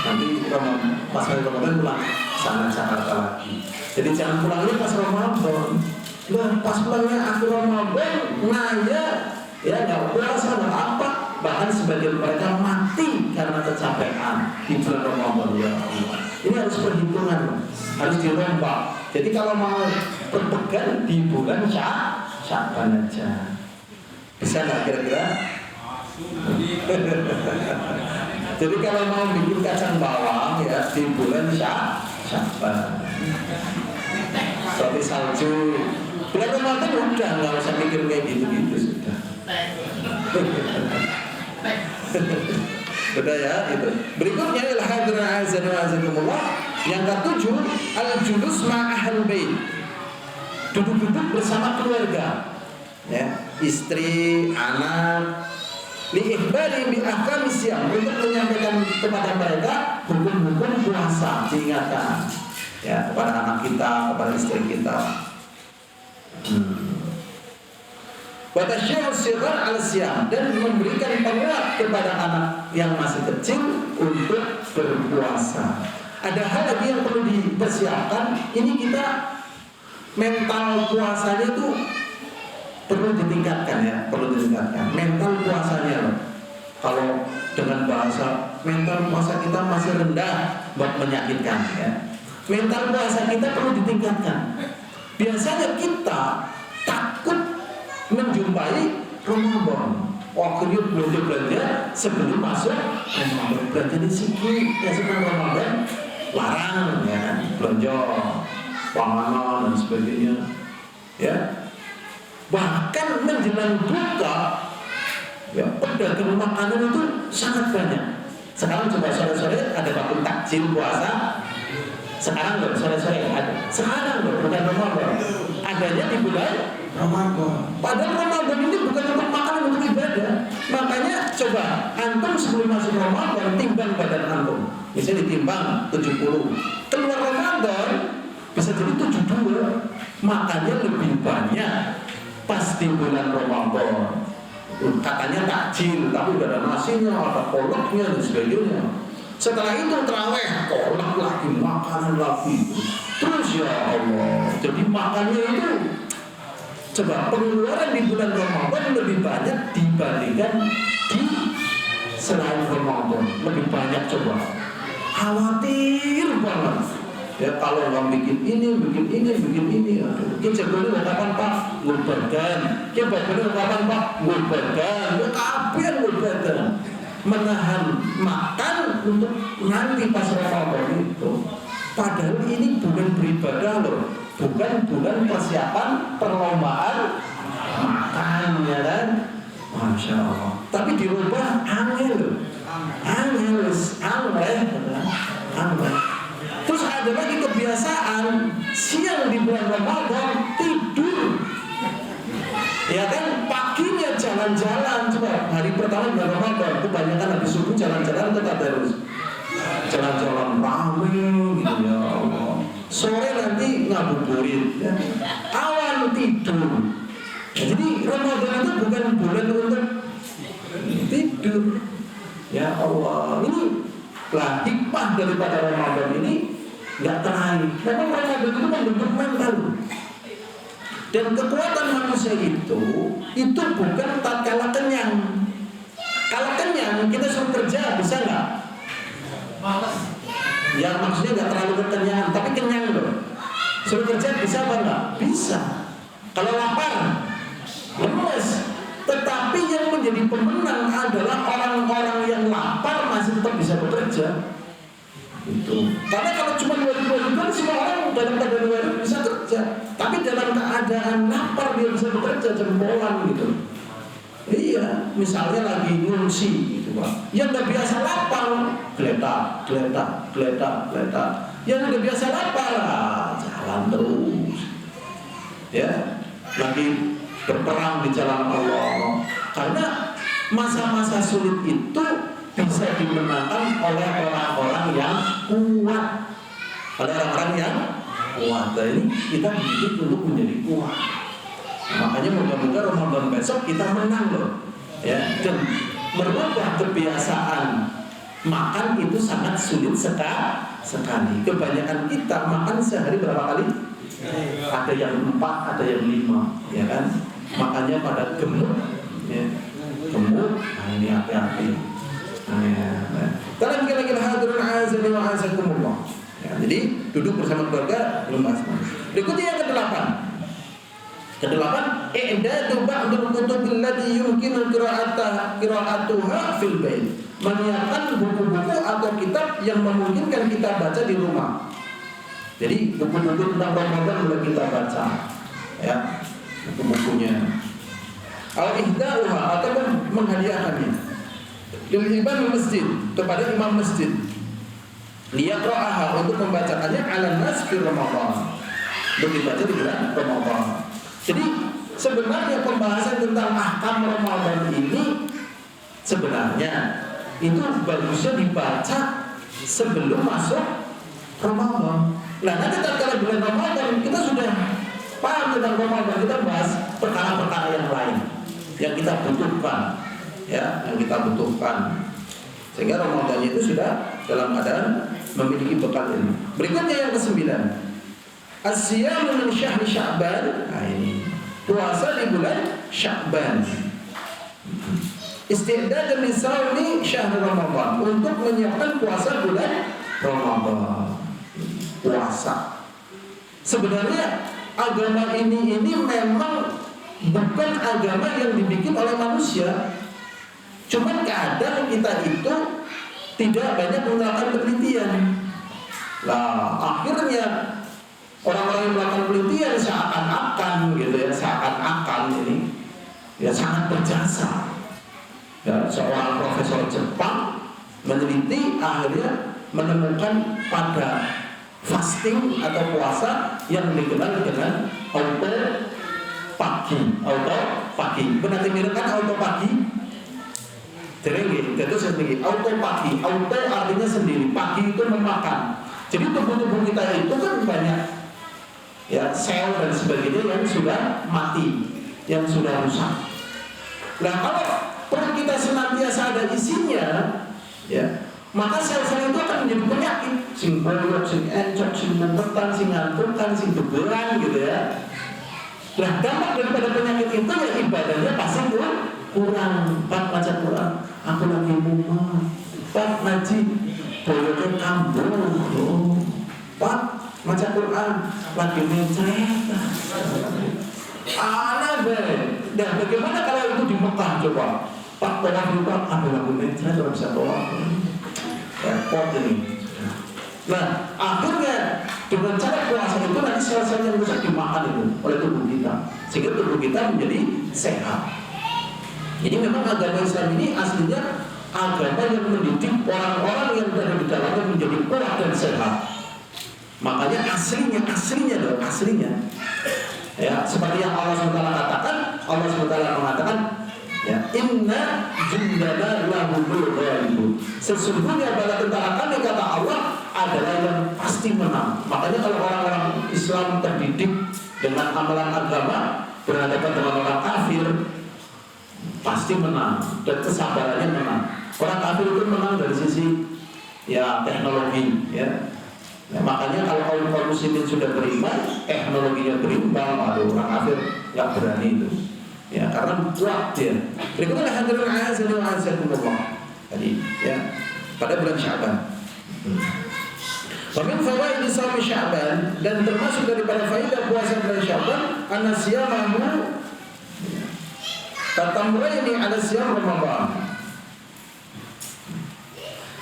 Nanti pas hari Ramadan pulang sana Jakarta lagi. Jadi jangan pulangnya pas Ramadan. Nah, pas pulangnya akhir Ramadan, nanya ya nggak puasa nggak apa. Bahkan sebagian mereka mati karena kecapean di bulan Ramadan. Ya Allah. Ini harus perhitungan, harus dirombak. Jadi kalau mau berpegang di bulan Sya'ban aja. Bisa nggak kira-kira? Jadi kalau mau bikin kacang bawang ya di bulan Sya'ban. Seperti salju. Bulan Ramadan udah nggak usah mikir kayak gitu-gitu sudah. Sudah ya itu. Berikutnya adalah hadirin azan wa azakumullah. Yang ketujuh, al-julus ma'ahal bait. Duduk-duduk bersama keluarga. Ya, istri, anak, liikhbari bi ahkami siyam, untuk menyampaikan kepada mereka hukum-hukum puasa, diingatkan ya kepada anak kita, kepada istri kita. Wa tasyi'u sighar 'ala siyam, dan memberikan penguat kepada anak yang masih kecil untuk berpuasa. Ada hal lagi yang perlu dipersiapkan. Ini kita mental puasanya itu perlu ditingkatkan ya, perlu ditingkatkan mental puasanya loh. Kalau dengan bahasa mental puasa kita masih rendah, buat menyakitkan ya. Mental puasa kita perlu ditingkatkan. Biasanya kita takut menjumpai Ramadan. Akhirnya belanja sebelum masuk Ramadan. Belanja di sini ya sebelum Ramadan larang ya kan, belanja panganan dan sebagainya ya. Bahkan menjelang buka ya, pedagang makanan itu sangat banyak. Sekarang coba sore-sore ada bakul takjil puasa. Sekarang loh sore-sore ada. Sekarang loh bukan Ramadan. Adanya di bulan Ramadan. Padahal Ramadan ini bukan untuk makanan, untuk ibadah. Makanya coba antum sebelum masuk Ramadan timbang badan antum. Misalnya ditimbang 70. Keluar Ramadan bisa jadi 72. Makannya lebih banyak pas di bulan Ramadan. Katanya takjil, tapi udah ada nasinya, ada kolaknya dan sebagainya. Setelah itu terawih, kolak lagi, makanan lagi. Terus ya Allah, jadi makannya itu coba pengeluaran di bulan Ramadan lebih banyak dibandingkan di selain Ramadan. Lebih banyak coba. Khawatir banget. Ya kalau orang bikin ini. Kita jagoan kapan Pak? Ngurbadan. Kita badan kapan Pak? Ngurbadan. Ya kapan ngurbadan? Menahan makan untuk nanti pas Ramadan itu. Padahal ini bulan beribadah loh, bukan bulan persiapan perlombaan makan ya kan? Masya Allah. Tapi dirubah angel loh, angel. Terus ada lagi kebiasaan siang di bulan Ramadan tidur. Ya kan, paginya jalan-jalan. Coba hari pertama bulan Ramadan kebanyakan habis subuh jalan-jalan ke tadarus. Jalan-jalan rame gitu ya Allah. Sore nanti ngabuburit ya. Awan tidur. Ya, jadi Ramadan itu bukan bulan untuk tidur. Ya Allah, ini lah hikmah daripada Ramadan ini nggak terakhir. Memang Ramadan itu membentuk mental. Dan kekuatan manusia itu bukan tatkala kenyang. Kalau kenyang kita suruh kerja bisa nggak? Ya maksudnya nggak terlalu kekenyangan, tapi kenyang loh. Suruh kerja bisa apa enggak? Bisa. Kalau lapar, lemes. Tetapi yang menjadi pemenang adalah orang-orang yang lapar masih tetap bisa bekerja. Itu. Karena kalau cuma 2.000 kan semua orang dalam keadaan 2.000 bisa kerja, tapi dalam keadaan lapar dia bisa bekerja jempolan gitu. Iya, misalnya lagi ngungsi gitu Pak. Yang udah biasa lapar, geletak. Yang udah biasa lapar, jalan terus. Ya, lagi berperang di jalan Allah. Karena masa-masa sulit itu bisa dimenangkan oleh orang-orang yang kuat. Nah, ini kita dididik untuk menjadi kuat. Makanya moga-moga Ramadan besok kita menang loh, ya. Dan merubah kebiasaan makan itu sangat sulit sekali. Kebanyakan kita makan sehari berapa kali? Ada yang 4, ada yang 5, ya kan? Makannya pada gemuk, ya. Gemuk, nah ini hati-hati. Dalam kira-kira hadirin azani wa azakumullah. Ya, jadi duduk bersama keluarga belum mas. Berikutnya yang ke-8, i'dadu ba'dul kutubil lati yumkinu qira'atuha fil bait. Menyiapkan buku-buku atau kitab yang memungkinkan kita baca di rumah. Jadi buku-buku tentang Ramadan boleh kita baca, ya, buku-bukunya. Al-ihda'uha atau menghadiahkannya lil imam masjid, kepada imam masjid. Liyaqra'aha, untuk membacakannya ala nas fi Ramadan. Untuk dibaca di bulan Ramadan. Jadi sebenarnya pembahasan tentang ahkam Ramadan ini sebenarnya itu bagusnya dibaca sebelum masuk Ramadan. Nah, nanti kalau bulan Ramadan kita sudah paham tentang Ramadan, kita bahas perkara-perkara yang lain yang kita butuhkan, ya, yang kita butuhkan. Sehingga Ramadan itu sudah dalam keadaan memiliki bekal ini. Berikutnya yang ke-9, as-siyamu min syahri Sya'ban. Nah, ini puasa di bulan Sya'ban. Isti'dad li shaumi syahr Ramadan, untuk menyiapkan puasa bulan Ramadan. Puasa. Sebenarnya agama ini memang bukan agama yang dibikin oleh manusia. Cuman kadang kita itu tidak banyak melakukan penelitian. Nah, akhirnya orang-orang yang melakukan penelitian seakan-akan gitu ya, seakan-akan ini ya sangat berjasa. Ya, seorang profesor Jepang meneliti, akhirnya menemukan pada fasting atau puasa yang dikenal dengan autopagi. Pernah dengar kan autopagi? Dereng, itu sendiri. Autopagi, auto artinya sendiri, pagi itu memakan. Jadi tubuh-tubuh kita itu kan banyak, ya, sel dan sebagainya yang sudah mati, yang sudah rusak. Nah, kalau perut kita senantiasa ada isinya, ya, maka sel-sel itu akan menjadi penyakit, sing bolok, sing encok, sing membetan, sing ngantukan, sing beberan gitu ya. Nah, dampak daripada penyakit itu ya ibadahnya pasti kurang. Pak baca Quran, aku lagi mumet. Pak ngaji, boloknya kambuh. Pak baca Quran, lagi mencret. Aneh deh. Dan bagaimana kalau itu di Mekah coba? Pak tolak juga, ada lagu mencret, orang bisa tolak. Repot ini. Nah, akhirnya dengan cara puasa itu nanti sel-sel yang rusak dimakan itu oleh tubuh kita, sehingga tubuh kita menjadi sehat. Jadi memang agama Islam ini aslinya agama yang mendidik orang-orang yang berada di dalamnya menjadi kuat dan sehat. Makanya aslinya. Ya, seperti yang Allah SWT katakan, Allah SWT mengatakan, ya, inna jundana lahumul ghalibun. Sesungguhnya bala tentara kami, kata Allah, adalah yang pasti menang. Makanya kalau orang-orang Islam terdidik dengan amalan agama, berhadapan dengan orang kafir, pasti menang dan kesabarannya menang. Orang kafir itu menang dari sisi, ya, teknologi, ya. Nah, makanya kalau kaum muslimin sudah beriman, teknologinya berimbang, orang kafir nggak berani itu. Ya, karena kuat dia. Berikutnya hadirin azan wa azakumullah. Tadi, ya, pada bulan Sya'ban. Wamin fawaid shaum Sya'ban, dan termasuk daripada faedah puasa bulan Sya'ban, anasiyamahu Katamraini ala siyam Ramadan.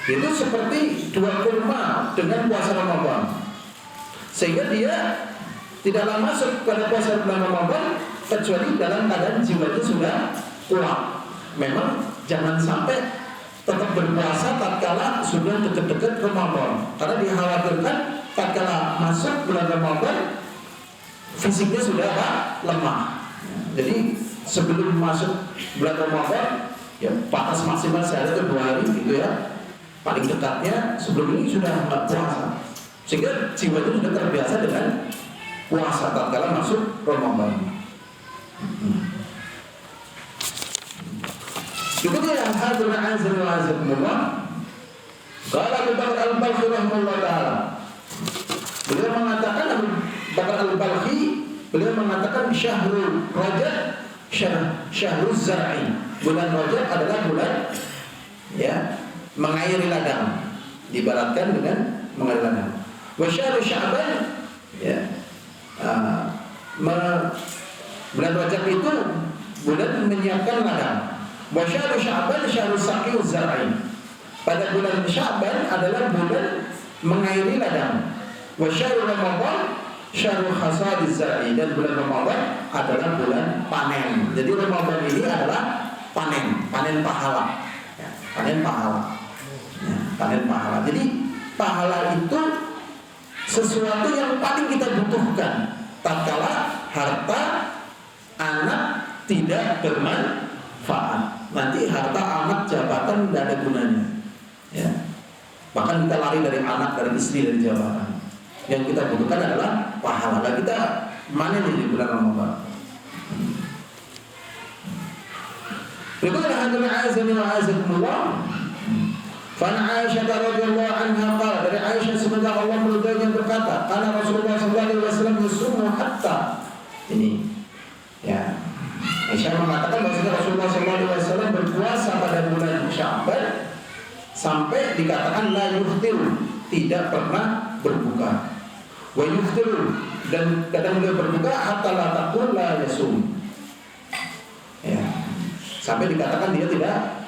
Itu seperti dua kurma dengan puasa Ramadan. Sehingga dia tidaklah masuk pada puasa bulan Ramadan kecuali dalam keadaan jiwanya sudah kuat. Memang jangan sampai tetap berpuasa tatkala sudah dekat-dekat Ramadan, karena dikhawatirkan tatkala masuk bulan Ramadan fisiknya sudah lemah. Jadi sebelum masuk bulan Ramadan ya batas maksimal sehari atau 2 hari gitu ya. Paling dekatnya sebelum ini sudah nggak puasa, sehingga jiwanya sudah terbiasa dengan puasa tatkala masuk Ramadan. Itu dia hadir azan wa azakumullah. Qala Abu Bakar Al-Balkhi rahimahullah taala. Beliau mengatakan Abu Bakar Al-Balkhi, beliau mengatakan syahrul Rajab syahrul zar'i. Bulan Rajab adalah bulan ya mengairi ladang, diibaratkan dengan mengairi ladang. Wa syahrul Sya'ban ya bulan Rajab itu bulan menyiapkan ladang. Wa syahrul Sya'ban syahrul saqi zar'i. Pada bulan Sya'ban adalah bulan mengairi ladang. Wa syahrul Ramadan syahrul hasadiz zar'i, dan bulan Ramadan adalah bulan panen. Jadi Ramadan ini adalah panen pahala. Ya, panen pahala. Ya, panen pahala. Jadi pahala itu sesuatu yang paling kita butuhkan tatkala harta anak tidak bermanfaat. Nanti harta anak jabatan tidak ada gunanya. Ya. Bahkan kita lari dari anak, dari istri, dari jabatan. Yang kita butuhkan adalah pahala. Dan kita mana di bulan Ramadan. Berikutnya hadirin azani wa azakumullah. Fan Aisyah radhiyallahu anha qala, dari Aisyah semoga Allah meridainya berkata, kana Rasulullah sallallahu alaihi wasallam yusumu hatta. Ini ya. Aisyah mengatakan bahwa Rasulullah sallallahu alaihi wasallam berpuasa pada bulan Sya'ban sampai dikatakan la yuftir, tidak pernah berbuka. Wa yuftir, dan kadang beliau berbuka hatta la taqul la yasum. Ya. Sampai dikatakan dia tidak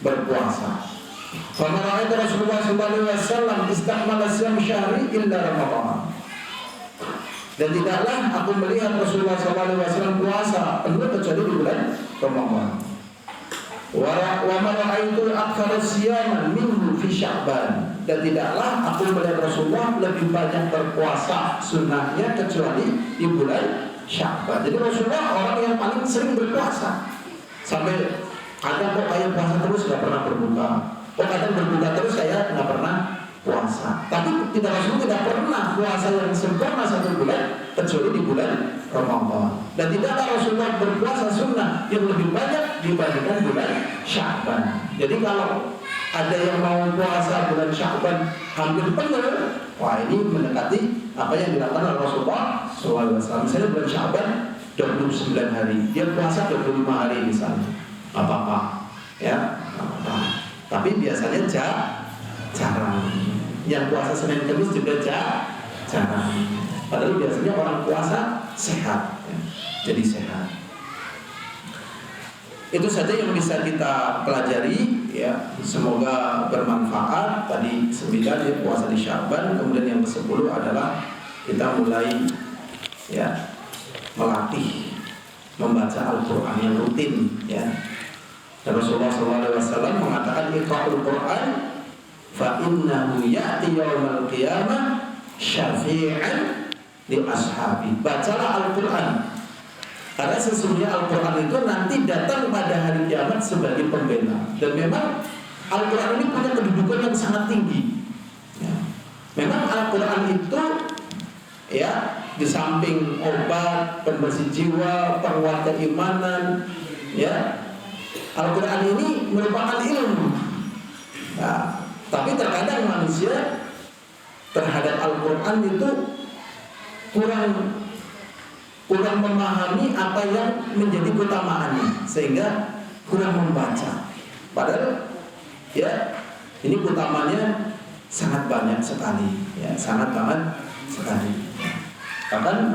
berpuasa. Fa ma ra'aytu Rasulullah sallallahu alaihi wasallam istakmala siyam syahri illa Ramadan. Dan tidaklah aku melihat Rasulullah SAW puasa penuh kecuali di bulan Ramadan. Wa ma ra'aitu aktsara siyaman minhu fi Sya'ban. Dan tidaklah aku melihat Rasulullah lebih banyak berpuasa sunnahnya kecuali di bulan Sya'ban. Jadi Rasulullah orang yang paling sering berpuasa. Sampai kadang kok kayak puasa terus gak pernah berbuka. Kok kadang berbuka terus kayak gak pernah puasa. Tapi Rasul tidak pernah puasa yang sempurna 1 bulan kecuali di bulan Ramadan. Dan tidaklah Rasulullah berpuasa sunnah yang lebih banyak dibandingkan bulan Sya'ban. Jadi kalau ada yang mau puasa bulan Sya'ban hampir penuh, wah ini mendekati apa yang dilakukan oleh Rasulullah SAW. Misalnya bulan Sya'ban 29 hari, dia puasa 25 hari misalnya, apa-apa ya, apa-apa. Tapi biasanya jarang. Yang puasa Senin Kamis juga jarang. Padahal biasanya orang puasa sehat ya. Jadi sehat. Itu saja yang bisa kita pelajari ya. Semoga bermanfaat. Tadi 9 ya puasa di Sya'ban. Kemudian yang ke-10 adalah kita mulai ya melatih membaca Al-Quran yang rutin ya. Dan Rasulullah SAW mengatakan iqra'ul Quran fa innahu ya'ti yaumal qiyamah syafi'an li ashabi. Bacalah Al-Quran, karena sesungguhnya Al-Quran itu nanti datang pada hari kiamat sebagai pembela. Dan memang Al-Quran ini punya kedudukan yang sangat tinggi ya. Memang Al-Quran itu ya di samping obat, pembersih jiwa, penguat keimanan ya, Al-Quran ini merupakan ilmu nah, tapi terkadang manusia terhadap Al-Quran itu kurang memahami apa yang menjadi keutamaannya, sehingga kurang membaca. Padahal ya ini keutamaannya sangat banyak sekali ya, sangat banget sekali. Bahkan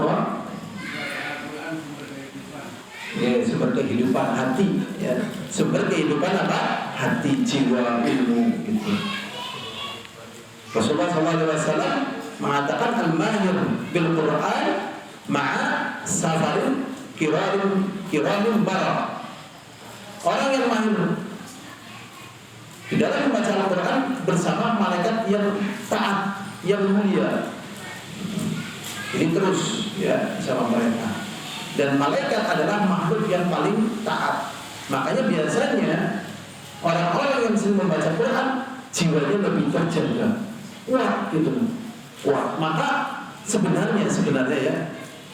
ya seperti kehidupan hati, ya. Sumber kehidupan apa? Hati, jiwa, ilmu gitu. Rasulullah SAW mengatakan al-mahir bil Quran ma'a safarin kiramin barah. Orang yang mahir di dalam membaca Al-Quran bersama malaikat yang taat, yang mulia. Ini terus ya sama mereka. Dan malaikat adalah makhluk yang paling taat. Makanya biasanya orang-orang yang sering membaca Quran jiwanya lebih terjaga, kuat gitu, kuat. Maka sebenarnya ya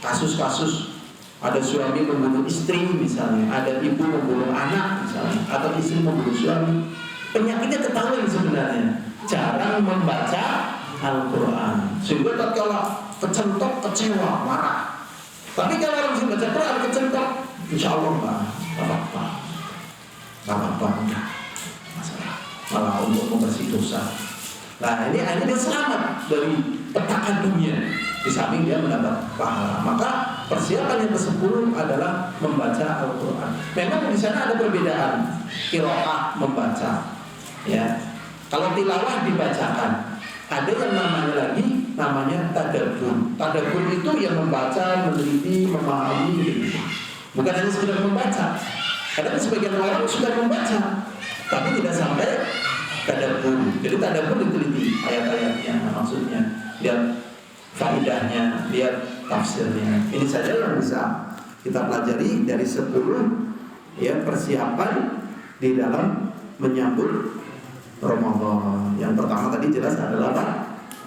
kasus-kasus ada suami membunuh istri misalnya, ada ibu membunuh anak misalnya, atau istri membunuh suami, penyakitnya ketahuan sebenarnya, jarang membaca Al-Quran. Sehingga tatkala kecentok, kecewa, marah. Tapi kalau orang bisa baca Quran kecentok, insya Allah nggak apa-apa, enggak masalah. Malah untuk membersih dosa. Nah ini akhirnya dia selamat dari petakan dunia. Di samping dia mendapat pahala. Maka persiapan yang ke-10 adalah membaca Al-Quran. Memang di sana ada perbedaan qiraah membaca. Ya, kalau tilawah dibacakan. Ada yang namanya tadabbur. Tadabbur itu yang membaca, meneliti, memahami gitu. Bukan hanya sekedar membaca. Kadang sebagian orang sudah membaca, tapi tidak sampai tadabbur. Jadi tadabbur diteliti ayat-ayatnya, maksudnya, lihat faedahnya, lihat tafsirnya. Ini saja yang bisa kita pelajari dari 10 ya persiapan di dalam menyambut Ramadan. Yang pertama tadi jelas adalah apa?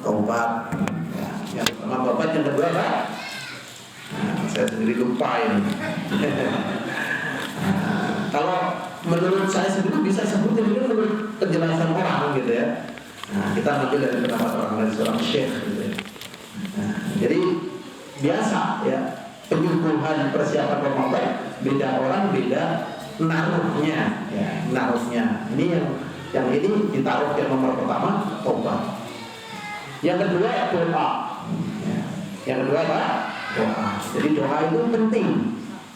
Taubat. Ya, yang pertama taubat, yang kedua apa? Nah, saya sendiri lupa ini. Kalau menurut saya sendiri bisa sebutin ini menurut penjelasan orang gitu ya. Nah, kita ambil dari pendapat orang lain, seorang syekh gitu ya. Nah, jadi biasa ya penyuguhan persiapan Ramadan, beda orang beda naruhnya ya, naruhnya. Ini yang ini ditaruh yang nomor pertama taubat. Yang kedua doa. Ya. Yang kedua apa? Doa. Jadi doa itu penting.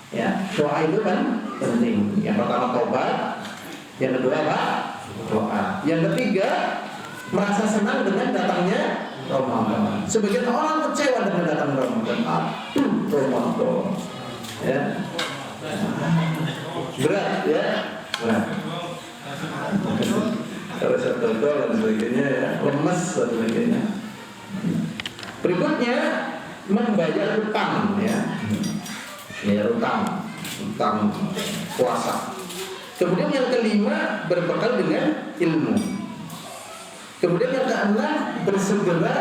Ya, doa itu kan penting. Yang pertama taubat, yang kedua apa? Doa. Yang ketiga merasa senang dengan datangnya Ramadan. Sebagian orang kecewa dengan datang Ramadan. Aduh, Ramadan. Ya. Berat ya. Berat. Kalau satu dan sebagainya ya, lemes dan sebagainya. Berikutnya membayar utang ya. Bayar utang puasa. Kemudian yang kelima berbekal dengan ilmu. Kemudian yang keenam bersegera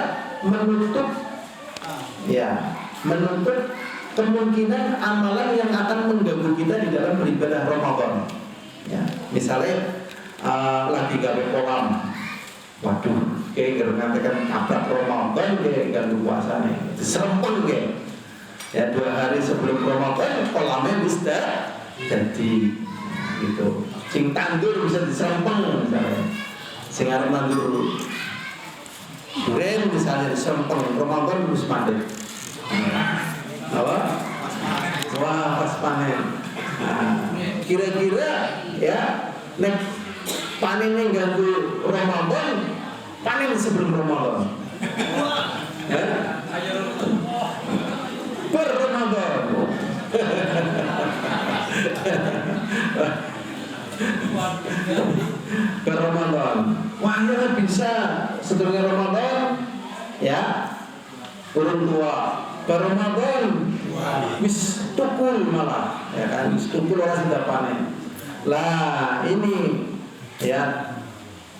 menutup kemungkinan amalan yang akan mengganggu kita di dalam beribadah Ramadan. Ya, misalnya lagi gawe kolam, waduh, kayak ngatakan abad Ramadan kayak ganggu puasa nih, serempeng kayak. Ya 2 hari sebelum Ramadan kolamnya bisa jadi gitu. Sing tandur bisa diserempeng misalnya. Sing arep nandur duren misalnya diserempeng, Ramadan harus mandek. Apa? Wah, pas panen. Nah, kira-kira ya nek panennya ganggu Ramadan, panen sebelum Ramadan. Ya? Ramadan. Ke Ramadan. Wah, ya bisa setelah Ramadan ya urun tua. Ke Ramadan wis tukul malah ya kan, wis tukul orang sudah panen. Lah ini ya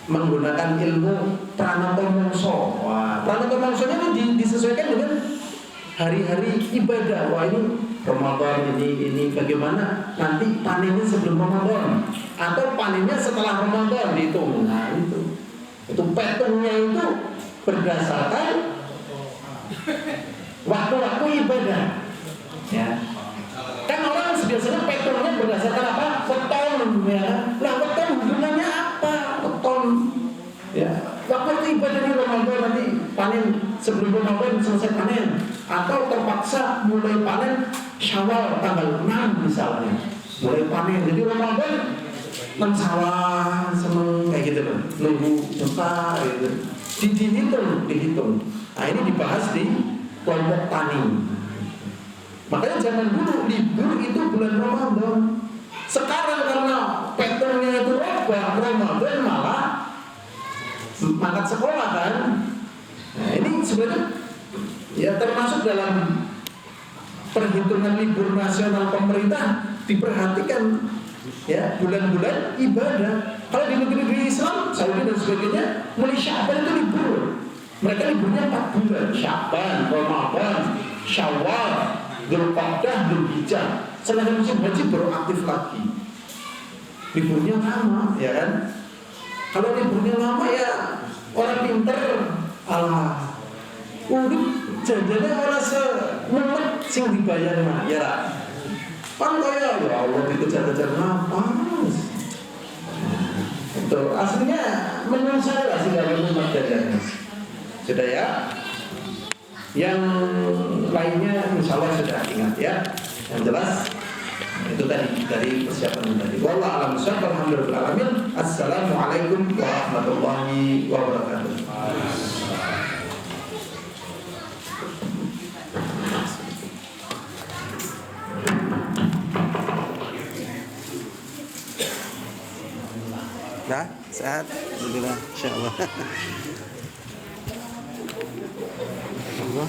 menggunakan ilmu pranata-mangsa. Wah, pranata-mangsanya ini disesuaikan dengan hari-hari ibadah. Wah, ini Ramadan ini bagaimana nanti panennya sebelum Ramadan atau panennya setelah Ramadan dihitung. Nah itu petungnya itu berdasarkan waktu-waktu ibadah. Ya, kan orang biasanya petungnya berdasarkan apa? Weton ya. Lah weton hubungannya apa? Weton ya. Waktu ibadah di Ramadan nanti panen sebelum Ramadan selesai panen, atau terpaksa mulai panen Syawal tanggal 6 misalnya. mulai panen. Jadi Ramadan nang sawah seneng kayak gitu kan, nunggu besar gitu. Dihitung. Nah ini dibahas di kelompok tani. Makanya zaman dulu libur itu bulan Ramadan. Sekarang karena patternnya itu Ramadan malah mangkat sekolah kan. Nah ini sebenarnya ya termasuk dalam perhitungan libur nasional pemerintah, diperhatikan ya bulan-bulan ibadah. Kalau di negeri Islam, Saudi dan sebagainya, mulai Sya'ban itu libur. Mereka liburnya 4 bulan, Sya'ban, Ramadan, Syawal, Dzulqa'dah, Dzulhijjah. Sedangkan musim haji baru aktif lagi. Liburnya lama, ya kan? Kalau liburnya lama ya orang pinter, Allah. Janjane ora semumet sing dibayar mah ya. Kan kaya ya Allah dikejar-kejar napas. Itu aslinya menyusahkan lah sih kalau umat jajannya. Sudah ya. Yang lainnya insya Allah sudah ingat ya. Yang jelas itu tadi dari persiapan tadi. Wallahu a'lam bishawab. Alhamdulillah alamin. Assalamualaikum warahmatullahi wabarakatuh. Dah, sehat. Alhamdulillah, insyaallah. Allah.